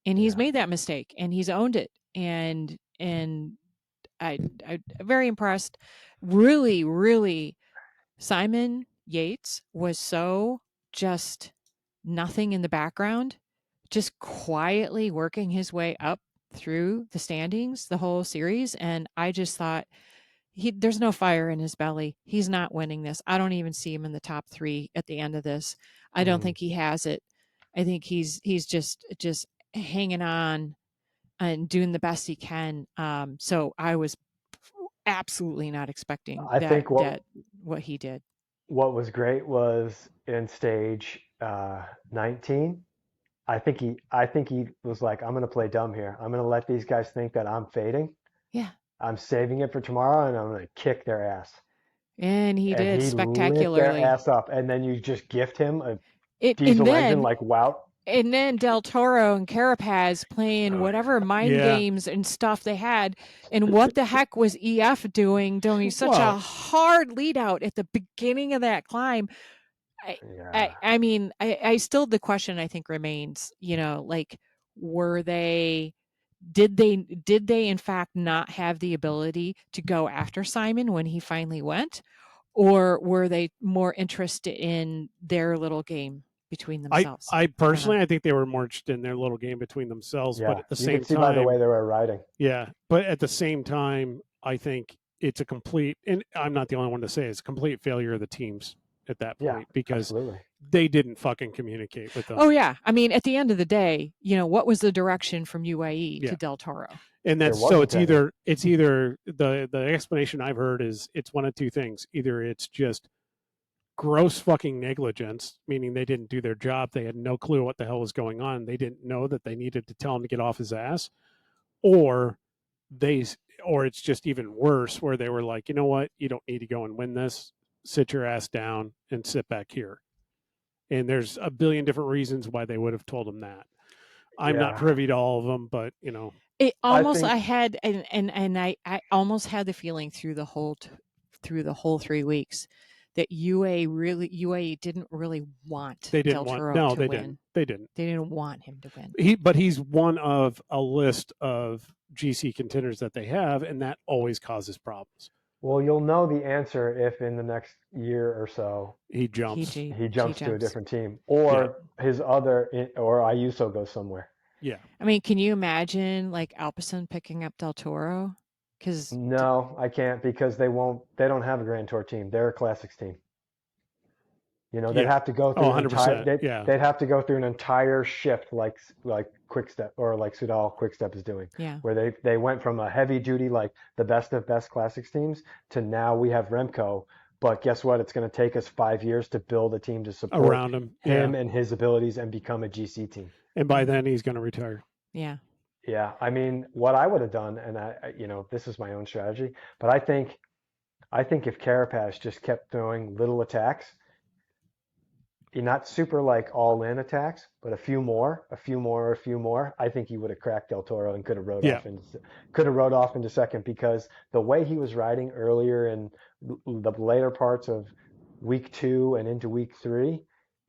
And he's made that mistake and he's owned it. And I'm very impressed. Really, really, Simon Yates was so just nothing in the background, just quietly working his way up through the standings the whole series. And I just thought, there's no fire in his belly. He's not winning this. I don't even see him in the top 3 at the end of this. I don't think he has it. I think he's just hanging on and doing the best he can. So I was absolutely not expecting what he did. What was great was in stage 19. I think he was like, I'm going to play dumb here. I'm going to let these guys think that I'm fading. Yeah. I'm saving it for tomorrow, and I'm going to kick their ass. And he did spectacularly. Lit their ass up, and then you just gift him a diesel engine like Wout. And then Del Toro and Carapaz playing whatever mind games and stuff they had. And what the heck was EF doing such a hard lead out at the beginning of that climb? I mean, I still, the question I think remains, like, did they in fact not have the ability to go after Simon when he finally went, or were they more interested in their little game? between themselves. I personally, I think they were more interested in their little game between themselves, but Yeah, at the you same could see by the time, way they were riding. yeah, but at the same time, I think it's a complete, and I'm not the only one to say it's a complete failure of the teams at that Yeah, point because absolutely. they didn't fucking communicate with them. Oh yeah, I mean, at the end of the day, what was the direction from UAE Yeah. to Del Toro? And that's There so wasn't it's either the explanation I've heard is it's one of two things. Either it's just gross fucking negligence, meaning they didn't do their job, they had no clue what the hell was going on, they didn't know that they needed to tell him to get off his ass, or they or it's just even worse where they were like, you know what, you don't need to go and win this, sit your ass down and sit back here. And there's a billion different reasons why they would have told him that. I'm not privy to all of them, but It almost think- I had and I almost had the feeling through the whole 3 weeks that UAE didn't really want they didn't Del want Toro no to they win. didn't they didn't They didn't want him to win. but he's one of a list of GC contenders that they have, and that always causes problems. Well, you'll know the answer if in the next year or so He jumps. he jumps to a different team, or his other, or Ayuso goes somewhere. Yeah. I mean, can you imagine like Alpecin picking up Del Toro? Because No, I can't because they won't. They don't have a Grand Tour team. They're a classics team. They'd have to go through 100%. they'd have to go through an entire shift like Quickstep or like Soudal Quickstep is doing. Yeah. Where they went from a heavy duty like the best of best classics teams to now we have Remco. But guess what? It's going to take us 5 years to build a team to support around him and his abilities and become a GC team. And by then he's going to retire. Yeah. Yeah. I mean, what I would have done, and I this is my own strategy, but I think if Carapaz just kept throwing little attacks, not super like all in attacks, but a few more, I think he would have cracked Del Toro and could have rode off into second, because the way he was riding earlier in the later parts of week 2 and into week 3,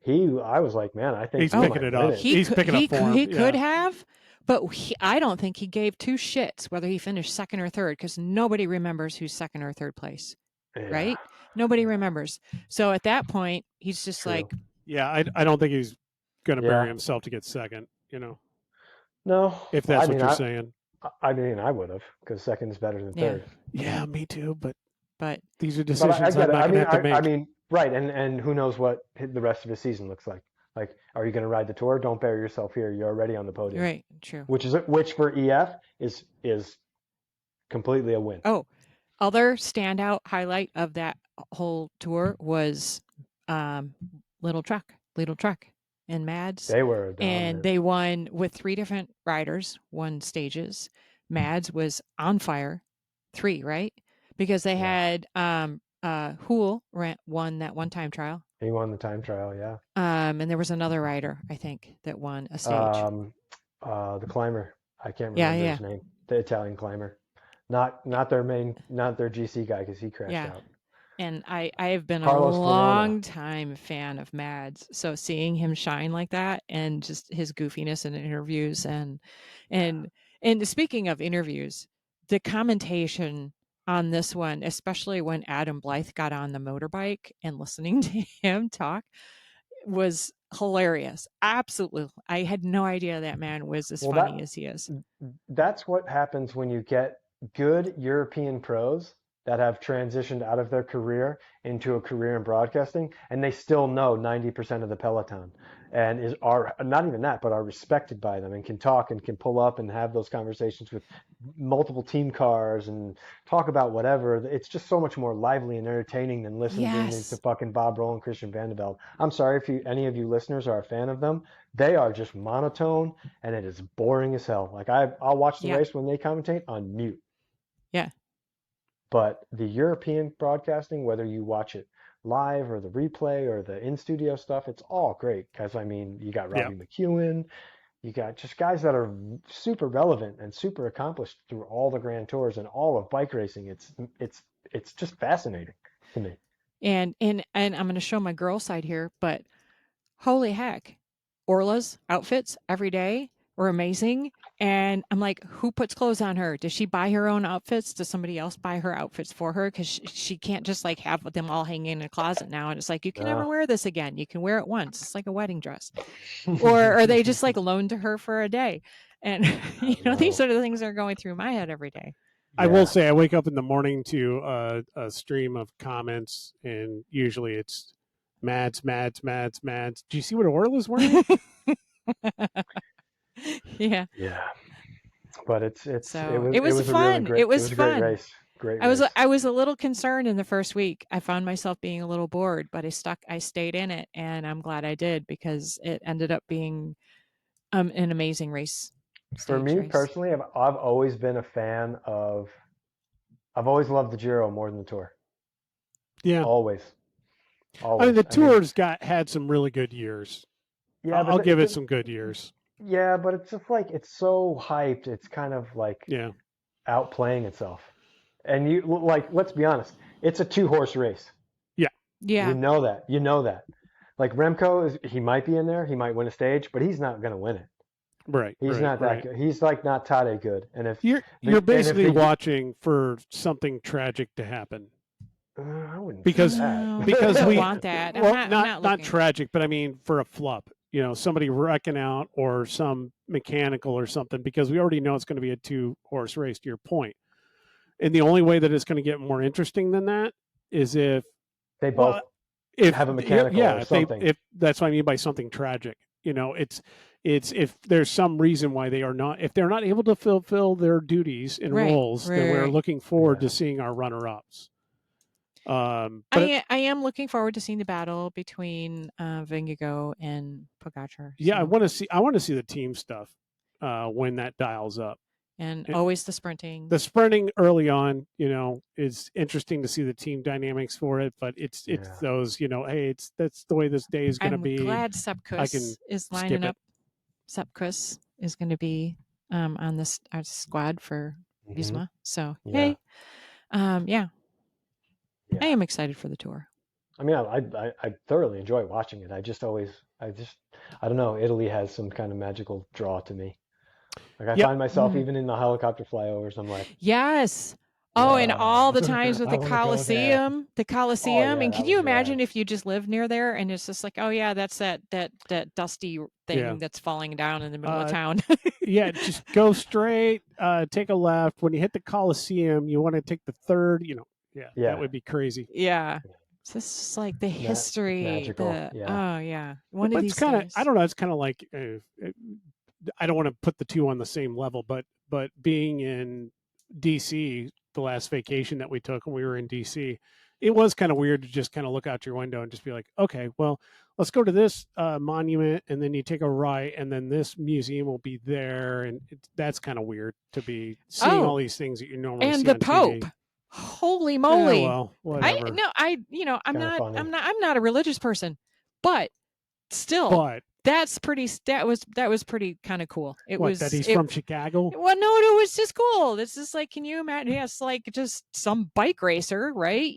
I was like, man, I think he's picking it up. He's picking up form. He could have, but I don't think he gave two shits whether he finished second or third, because nobody remembers who's second or third place, right? Nobody remembers. So at that point, he's just like, yeah, I don't think he's going to bury himself to get second, No. If that's what you're saying. I mean, I would have, because second is better than third. Yeah, me too. But but these are decisions I'm not going to have to make. I mean, right, and who knows what the rest of his season looks like. Like, are you going to ride the Tour? Don't bury yourself here. You're already on the podium. Right, true. Which for EF is completely a win. Oh, other standout highlight of that whole tour was Little Truck and Mads. They were dominant. And they won with 3 different riders, won stages. Mads was on fire, 3, right? Because they had Hool won that one time trial. He won the time trial, yeah. And there was another rider, I think, that won a stage. The climber. I can't remember his name. The Italian climber. Not their GC guy, because he crashed out. And I have been Carlos a long time fan of Mads. So seeing him shine like that, and just his goofiness in interviews, and speaking of interviews, the commentation on this one, especially when Adam Blythe got on the motorbike and listening to him talk, was hilarious. Absolutely. I had no idea that man was as funny as he is. That's what happens when you get good European pros that have transitioned out of their career into a career in broadcasting, and they still know 90% of the peloton, and are not even that, but are respected by them, and can talk and can pull up and have those conversations with multiple team cars and talk about whatever. It's just so much more lively and entertaining than listening to fucking Bob Roll and Christian Vandeveld. I'm sorry if any of you listeners are a fan of them. They are just monotone, and it is boring as hell. Like I'll watch the race when they commentate on mute. Yeah. But the European broadcasting, whether you watch it live or the replay or the in-studio stuff, it's all great. Because, I mean, you got Robbie McEwen, you got just guys that are super relevant and super accomplished through all the Grand Tours and all of bike racing. It's just fascinating to me. And I'm going to show my girl side here, but holy heck, Orla's outfits every day were amazing. And I'm like, who puts clothes on her? Does she buy her own outfits? Does somebody else buy her outfits for her? Because she can't just like have them all hanging in a closet now. And it's like, you can never wear this again. You can wear it once. It's like a wedding dress. Or are they just like loaned to her for a day? And, these are the things that are going through my head every day. I will say I wake up in the morning to a stream of comments, and usually it's Mads. Do you see what Orla's wearing? Yeah. But it was fun. Really it was fun. A great race. I was a little concerned in the first week. I found myself being a little bored, but I stayed in it, and I'm glad I did, because it ended up being an amazing race. For me personally, I've always been a fan of. I've always loved the Giro more than the Tour. Yeah, always. I mean, the Tour's had some really good years. Yeah, I'll give it some good years. Yeah, but it's just like it's so hyped. It's kind of like outplaying itself. And you let's be honest, it's a 2-horse race. Yeah. You know that. Like Remco he might be in there, he might win a stage, but he's not going to win it. Right. He's not that good. He's like not Tade good. And if you're basically watching for something tragic to happen. I wouldn't because we want that. Well, not tragic, but I mean for a flub. Somebody wrecking out or some mechanical or something, because we already know it's going to be a 2-horse race, to your point. And the only way that it's going to get more interesting than that is if they both have a mechanical or something. If that's what I mean by something tragic. It's if there's some reason why if they're not able to fulfill their duties and roles, then we're looking forward to seeing our runner-ups. I am looking forward to seeing the battle between Vingegaard and Pogačar. Yeah, I want to see the team stuff when that dials up. And always the sprinting. The sprinting early on, is interesting to see the team dynamics for it, but it's those, hey, that's the way this day is going to be. I'm glad Sepkus is lining up. Sepkus is going to be on this our squad for Visma. So hey, I am excited for the Tour. I mean, I thoroughly enjoy watching it. I don't know. Italy has some kind of magical draw to me. Like I find myself even in the helicopter flyovers. I'm like, yes. Oh, and all the times with the Coliseum, and can you imagine if you just live near there and it's just like, oh yeah, that's that dusty thing that's falling down in the middle of town. Just go straight, take a left. When you hit the Coliseum, you want to take the third, that would be crazy. Yeah. It's just like the history. Magical. Oh yeah. One of these days. I don't know. It's kind of like, I don't want to put the two on the same level, but being in DC, the last vacation that we took when we were in DC, it was kind of weird to just kind of look out your window and just be like, okay, well, let's go to this monument, and then you take a right, and then this museum will be there, and that's kind of weird to be seeing all these things that you normally see and the on Pope. TV. Holy moly! Yeah, well, whatever. I'm not a religious person, but still, that's pretty. That was pretty kind of cool. That he's from Chicago? Well, no, it was just cool. It's just like, can you imagine? Yes, like just some bike racer, right?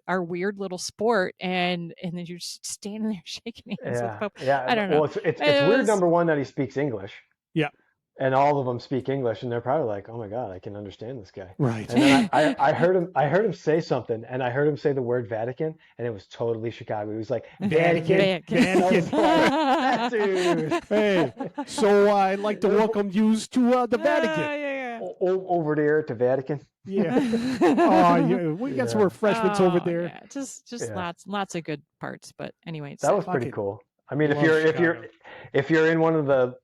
Our weird little sport, and then you're just standing there shaking hands with Pope. Yeah, I don't know. Well, it's weird. Number one, that he speaks English. Yeah. And all of them speak English, and they're probably like, "Oh my God, I can understand this guy." Right. And then I heard him say something, and I heard him say the word Vatican, and it was totally Chicago. He was like, "Vatican." That dude. Hey, so I'd like to welcome you to the Vatican. Yeah. Over there to Vatican. Yeah. We got some refreshments over there. Yeah. Just lots of good parts. But anyway, that was pretty cool. I mean, if you're in one of the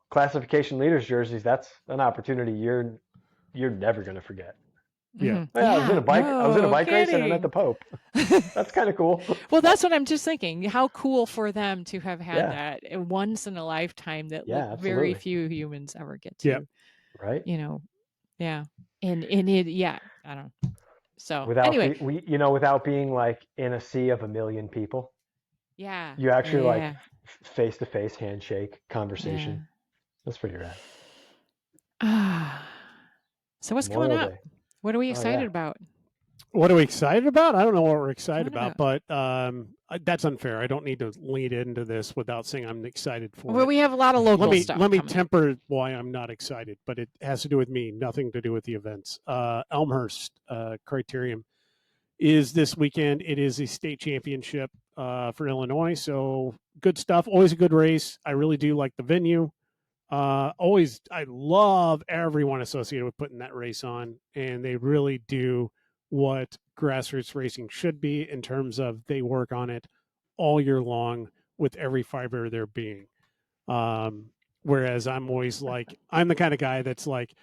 classification leaders jerseys, that's an opportunity you're never going to forget. Yeah. I was in a bike race and I met the Pope. That's kind of cool. Well, that's what I'm just thinking. How cool for them to have had that once in a lifetime that very few humans ever get to. Yeah. Right. Yeah. And it, I don't know. So anyway, without being like in a sea of a million people. Yeah. You actually face-to-face handshake conversation. Yeah. That's pretty rad. So what's coming up? What are we excited about? What are we excited about? I don't know what we're excited I about, but that's unfair. I don't need to lead into this without saying I'm excited for Well, it. we have a lot of local stuff. Let me coming up. temper why I'm not excited, but it has to do with me, nothing to do with the events. Elmhurst Criterium is this weekend. It is a state championship for Illinois, so good stuff. Always a good race. I really do like the venue. Always, I love everyone associated with putting that race on, and they really do what grassroots racing should be in terms of they work on it all year long with every fiber of their being. Whereas I'm always like, I'm the kind of guy that's like,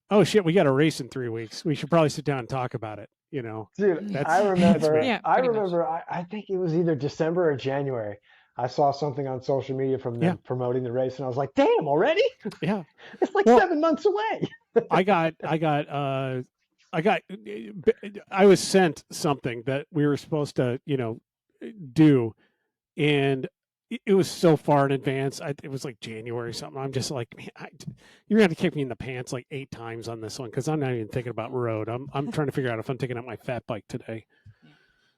oh shit, we got a race in 3 weeks. We should probably sit down and talk about it. You know, Dude, that's I remember, Yeah, I pretty much. remember, I think it was either December or January. I saw something on social media from them promoting the race, and I was like, damn, already? Yeah. It's like Well, 7 months away. I was sent something that we were supposed to, do, and it was so far in advance. It was like January or something. I'm just like, man, you're gonna have to kick me in the pants like 8 times on this one because I'm not even thinking about road. I'm trying to figure out if I'm taking out my fat bike today.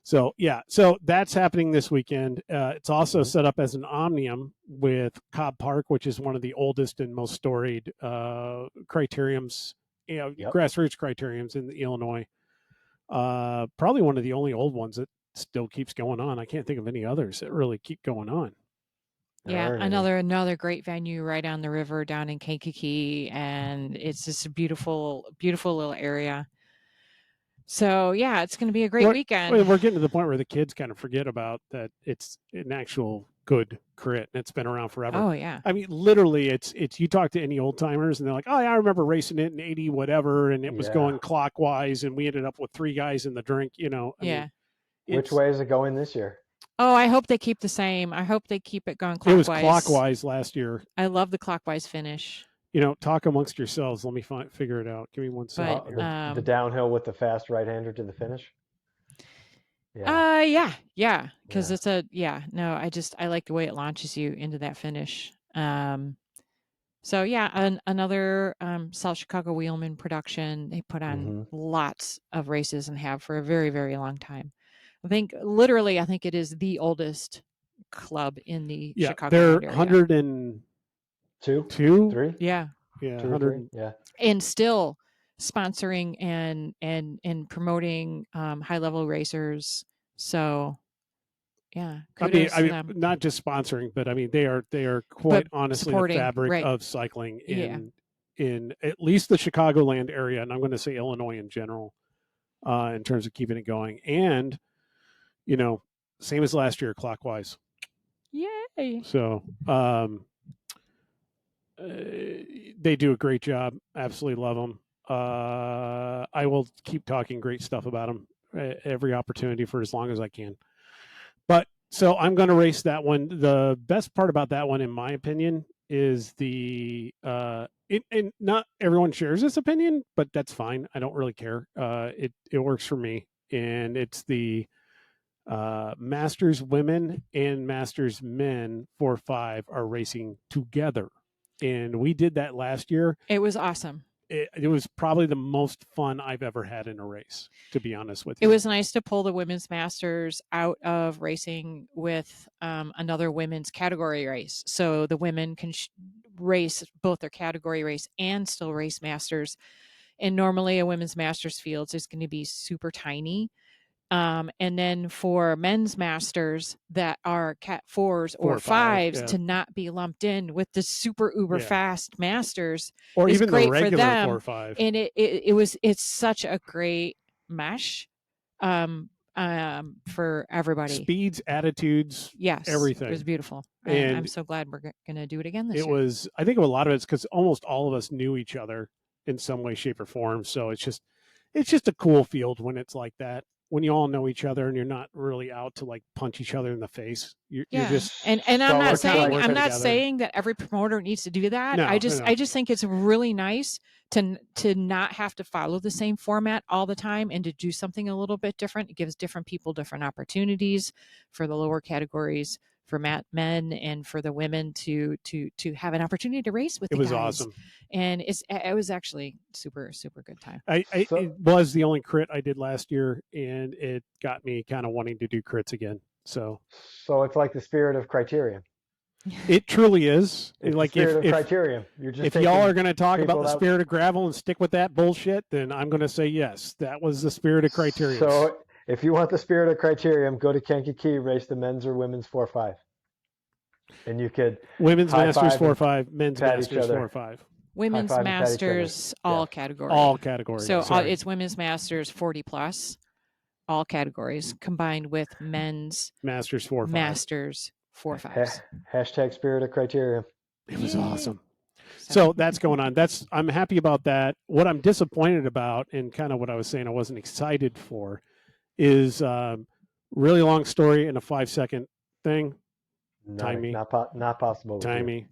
So so that's happening this weekend. It's also set up as an omnium with Cobb Park, which is one of the oldest and most storied criteriums, grassroots criteriums in Illinois. Probably one of the only old ones that still keeps going on. I can't think of any others that really keep going on. Yeah, another great venue right on the river down in Kankakee, and it's just a beautiful, beautiful little area. So yeah, it's going to be a great weekend. We're getting to the point where the kids kind of forget about that it's an actual good crit and it's been around forever. Oh yeah. I mean, literally, it's you talk to any old timers and they're like, oh yeah, I remember racing it in 80 whatever, and it was going clockwise, and we ended up with 3 guys in the drink. I mean, which way is it going this year? Oh, I hope they keep the same. I hope they keep it going clockwise. It was clockwise last year. I love the clockwise finish. Talk amongst yourselves. Let me figure it out. Give me 1 second. The downhill with the fast right-hander to the finish. Yeah. Because it's I like the way it launches you into that finish. So yeah, another South Chicago Wheelman production. They put on lots of races and have for a very, very long time. I think it is the oldest club in the Chicago area. They're 102, 3. Yeah. 100. Yeah. And still sponsoring and promoting high level racers. So yeah, I mean, not just sponsoring, but I mean, they are quite honestly the fabric of cycling in at least the Chicagoland area, and I'm going to say Illinois in general, in terms of keeping it going. And same as last year, clockwise. Yay! So they do a great job. Absolutely love them. I will keep talking great stuff about them every opportunity for as long as I can. But so I'm going to race that one. The best part about that one, in my opinion, is the and not everyone shares this opinion, but that's fine. I don't really care. It works for me, and it's the Masters women and Masters men 4-5 are racing together, and we did that last year. It was awesome. It was probably the most fun I've ever had in a race, to be honest with you. It was nice to pull the women's masters out of racing with another women's category race. So the women can race both their category race and still race masters. And normally a women's masters field is going to be super tiny. And then for men's masters that are Cat 4s or 5s to not be lumped in with the super uber fast masters, or even great the regular for them. 4-5. And it's such a great mesh for everybody. Speeds, attitudes, everything. It was beautiful. And I'm so glad we're going to do it again this year. I think a lot of it's because almost all of us knew each other in some way, shape, or form. So it's just a cool field when it's like that. When you all know each other and you're not really out to like punch each other in the face. You're just and I'm not saying that every promoter needs to do that. No, I just think it's really nice to not have to follow the same format all the time and to do something a little bit different. It gives different people different opportunities for the lower categories, for men and for the women to have an opportunity to race with It the was guys. awesome. And it was actually super good time. It was the only crit I did last year, and it got me kind of wanting to do crits again. So it's like the spirit of Criterion. it truly is. It's like the spirit of Criterion. You're just if y'all are going to talk people about the spirit of gravel and stick with that bullshit, then I'm going to say yes. That was the spirit of Criterion. So if you want the spirit of Criterion, go to Kankakee, race the men's or women's 4-5. And you could women's high masters five and 4-5, men's pat each masters other. 4-5. Women's High five and pat each other. masters, all Yes. categories. All categories. So Sorry. it's women's masters 40 plus, all categories, combined with men's masters 4-5. masters 4-5s. Hashtag spirit of Criterion. It was awesome. So that's going on. I'm happy about that. What I'm disappointed about, and kind of what I was saying I wasn't excited for, is really long story in a 5-second thing. Time me. Not possible. Time me.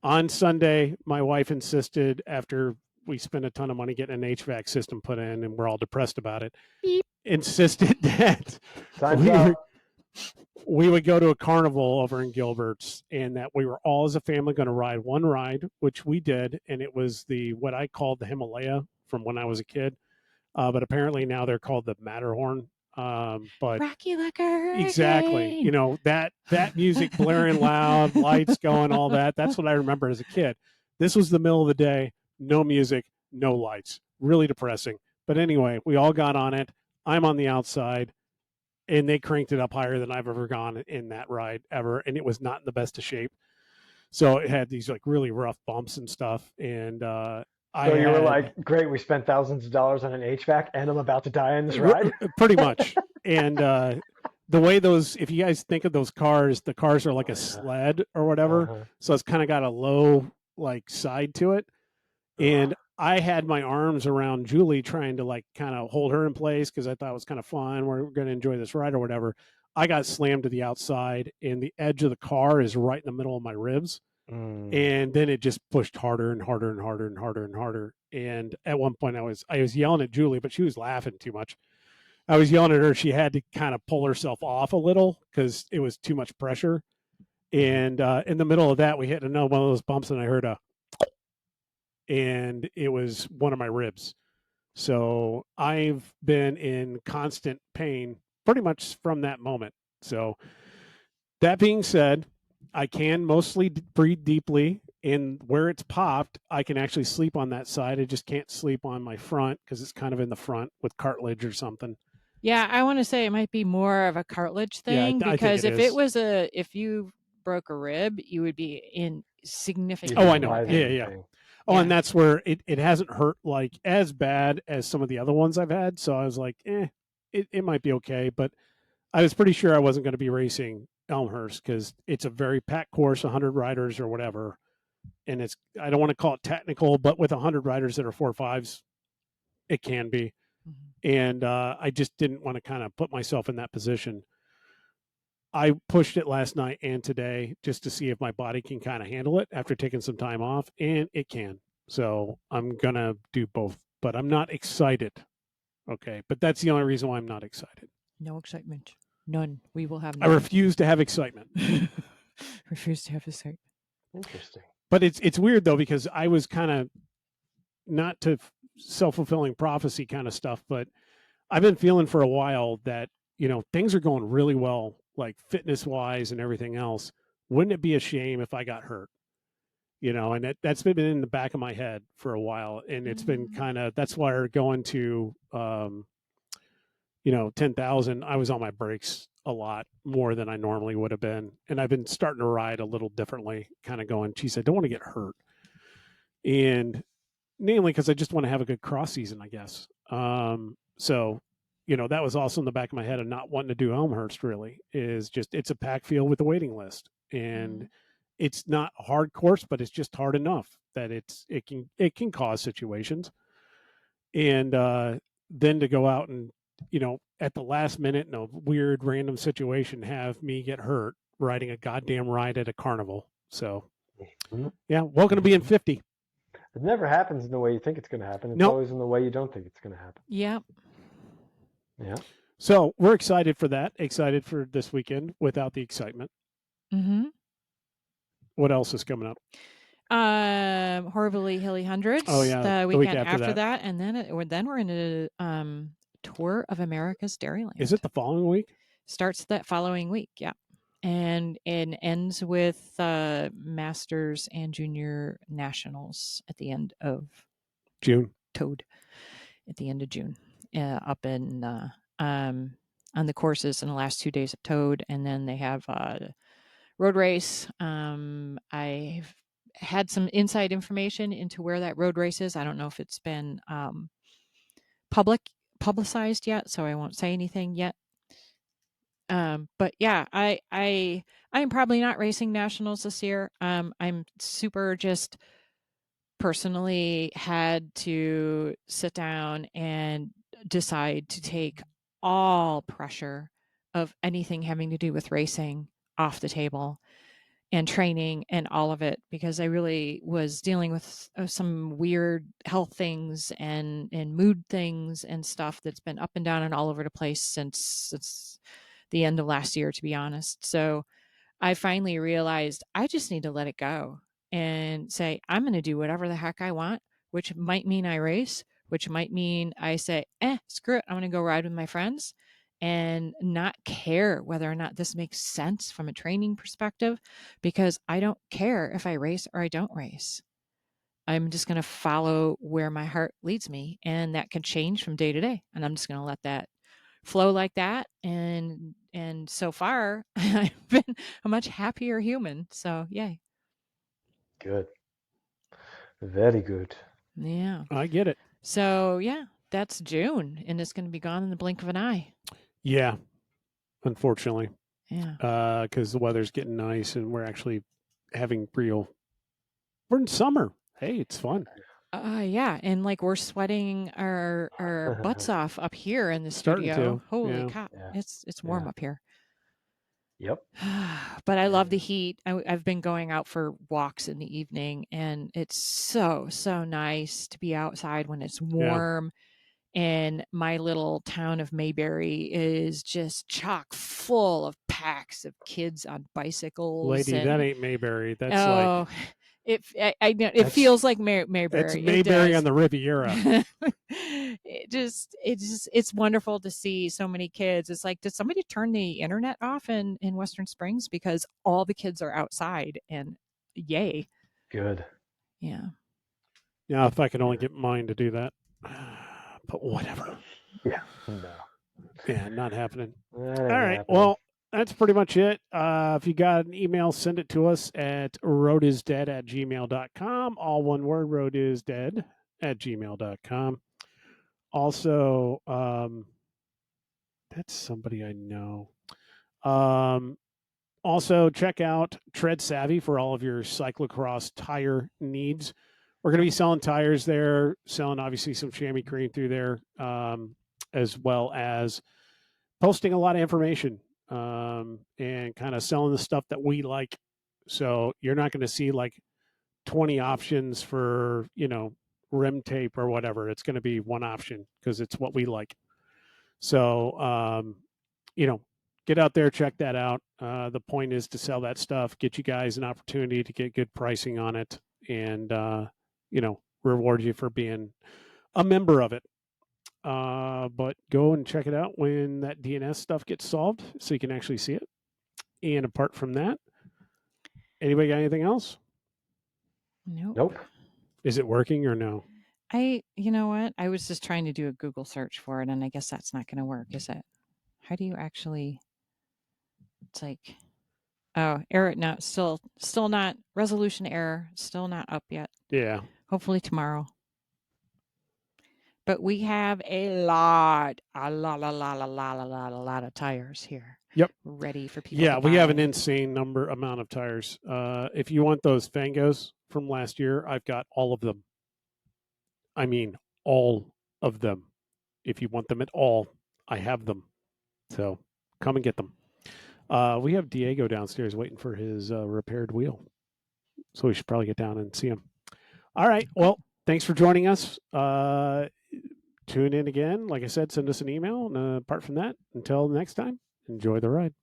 On Sunday, my wife insisted, after we spent a ton of money getting an HVAC system put in, and we're all depressed about it, Beep. insisted that we would go to a carnival over in Gilbert's, and that we were all as a family going to ride one ride, which we did, and it was what I called the Himalaya from when I was a kid, but apparently now they're called the Matterhorn. But Rocky like a hurricane. Exactly, that music blaring loud, lights going, all that. That's what I remember as a kid. This was the middle of the day, no music, no lights, really depressing. But anyway, we all got on it. I'm on the outside, and they cranked it up higher than I've ever gone in that ride ever, and it was not in the best of shape. So it had these like really rough bumps and stuff, and so you were like, great, we spent thousands of dollars on an HVAC, and I'm about to die on this ride? Pretty much. And the way if you guys think of those cars, the cars are like a sled or whatever. So it's kind of got a low like side to it. And I had my arms around Julie trying to like kind of hold her in place because I thought it was kind of fun. We're going to enjoy this ride or whatever. I got slammed to the outside, and the edge of the car is right in the middle of my ribs. And then it just pushed harder and harder and harder and harder and harder. And at one point I was yelling at Julie, but she was laughing too much. I was yelling at her. She had to kind of pull herself off a little because it was too much pressure. And in the middle of that, we hit one of those bumps, and I heard and it was one of my ribs. So I've been in constant pain pretty much from that moment. So that being said, I can mostly breathe deeply, and where it's popped, I can actually sleep on that side. I just can't sleep on my front because it's kind of in the front with cartilage or something. Yeah, I want to say it might be more of a cartilage thing, because if you broke a rib, you would be in significant. Oh, I know. Yeah. Oh, yeah. And that's where it hasn't hurt like as bad as some of the other ones I've had. So I was like, it might be okay. But I was pretty sure I wasn't going to be racing Elmhurst because it's a very packed course, 100 riders or whatever. And I don't want to call it technical, but with 100 riders that are 4-5s, it can be. Mm-hmm. And I just didn't want to kind of put myself in that position. I pushed it last night and today just to see if my body can kind of handle it after taking some time off, and it can. So I'm going to do both, but I'm not excited. Okay. But that's the only reason why I'm not excited. No excitement. None. We will have none. I refuse to have excitement. Refuse to have excitement. Interesting. But it's weird though, because I was kind of not to self-fulfilling prophecy kind of stuff, but I've been feeling for a while that, things are going really well, like fitness wise and everything else. Wouldn't it be a shame if I got hurt? And that's been in the back of my head for a while. And it's been that's why we're going to, 10,000, I was on my brakes a lot more than I normally would have been. And I've been starting to ride a little differently, kind of going, geez, I don't want to get hurt. And namely because I just want to have a good cross season, I guess. So, that was also in the back of my head of not wanting to do Elmhurst really is just, it's a packed field with a waiting list. And it's not a hard course, but it's just hard enough that it can cause situations. And then to go out and, at the last minute in a weird random situation, have me get hurt riding a goddamn ride at a carnival. So yeah, welcome to being 50. It never happens in the way you think it's going to happen. It's always in the way you don't think it's going to happen. Yeah. Yeah. So we're excited for that. Excited for this weekend without the excitement. Mm-hmm. What else is coming up? Horribly Hilly Hundreds. Oh, yeah, the the week weekend after that, and then we're in a tour of America's Dairyland. Is it the following week? Starts that following week, yeah, and ends with Masters and Junior Nationals at the end of June. Toad at the end of June, up in on the courses in the last 2 days of Toad, and then they have road race. I've had some inside information into where that road race is. I don't know if it's been publicized yet, so I won't say anything yet. But yeah, I'm probably not racing nationals this year. I'm super just personally had to sit down and decide to take all pressure of anything having to do with racing off the table, and training and all of it, because I really was dealing with some weird health things and mood things and stuff that's been up and down and all over the place since the end of last year, to be honest. So I finally realized I just need to let it go and say, I'm going to do whatever the heck I want, which might mean I race, which might mean I say, screw it, I'm going to go ride with my friends and not care whether or not this makes sense from a training perspective, because I don't care if I race or I don't race. I'm just going to follow where my heart leads me, and that can change from day to day. And I'm just going to let that flow like that. And so far, I've been a much happier human. So yay. Good. Very good. Yeah. I get it. So yeah, that's June, and it's going to be gone in the blink of an eye. Yeah, unfortunately. Yeah. Because the weather's getting nice and we're actually having real. We're in summer. Hey, it's fun. Yeah, and like we're sweating our butts off up here in the Starting studio. to, Holy yeah. cow, Yeah. it's warm Yeah. up here. Yep. But I love the heat. I've been going out for walks in the evening, and it's so nice to be outside when it's warm. And my little town of Mayberry is just chock full of packs of kids on bicycles. Lady, that ain't Mayberry. That's like I know it that's- feels like Mayberry. It's Mayberry on the Riviera. It's wonderful to see so many kids. It's like, did somebody turn the internet off in Western Springs? Because all the kids are outside, and yay. Good. Yeah. Yeah, if I could only get mine to do that. But whatever. Yeah. No. Yeah, not happening. All right. Well, that's pretty much it. If you got an email, send it to us at roadisdead@gmail.com. All one word, roadisdead@gmail.com. Also, that's somebody I know. Also, check out Tread Savvy for all of your cyclocross tire needs. We're going to be selling tires there, selling obviously some chamois cream through there, as well as posting a lot of information and kind of selling the stuff that we like. So you're not going to see like 20 options for, rim tape or whatever. It's going to be one option because it's what we like. So, get out there, check that out. The point is to sell that stuff, get you guys an opportunity to get good pricing on it, and, reward you for being a member of it. But go and check it out when that DNS stuff gets solved so you can actually see it. And apart from that, anybody got anything else? Nope. Is it working or no? You know what? I was just trying to do a Google search for it, and I guess that's not going to work, is it? How do you actually? It's like, oh, error. No, still not resolution error. Still not up yet. Yeah. Hopefully tomorrow. But we have a lot of tires here. Yep. Ready for people. Yeah, to we have an buy. insane amount of tires. If you want those Fangos from last year, I've got all of them. I mean, all of them. If you want them at all, I have them. So come and get them. We have Diego downstairs waiting for his repaired wheel. So we should probably get down and see him. All right. Well, thanks for joining us. Tune in again. Like I said, send us an email. And apart from that, until next time, enjoy the ride.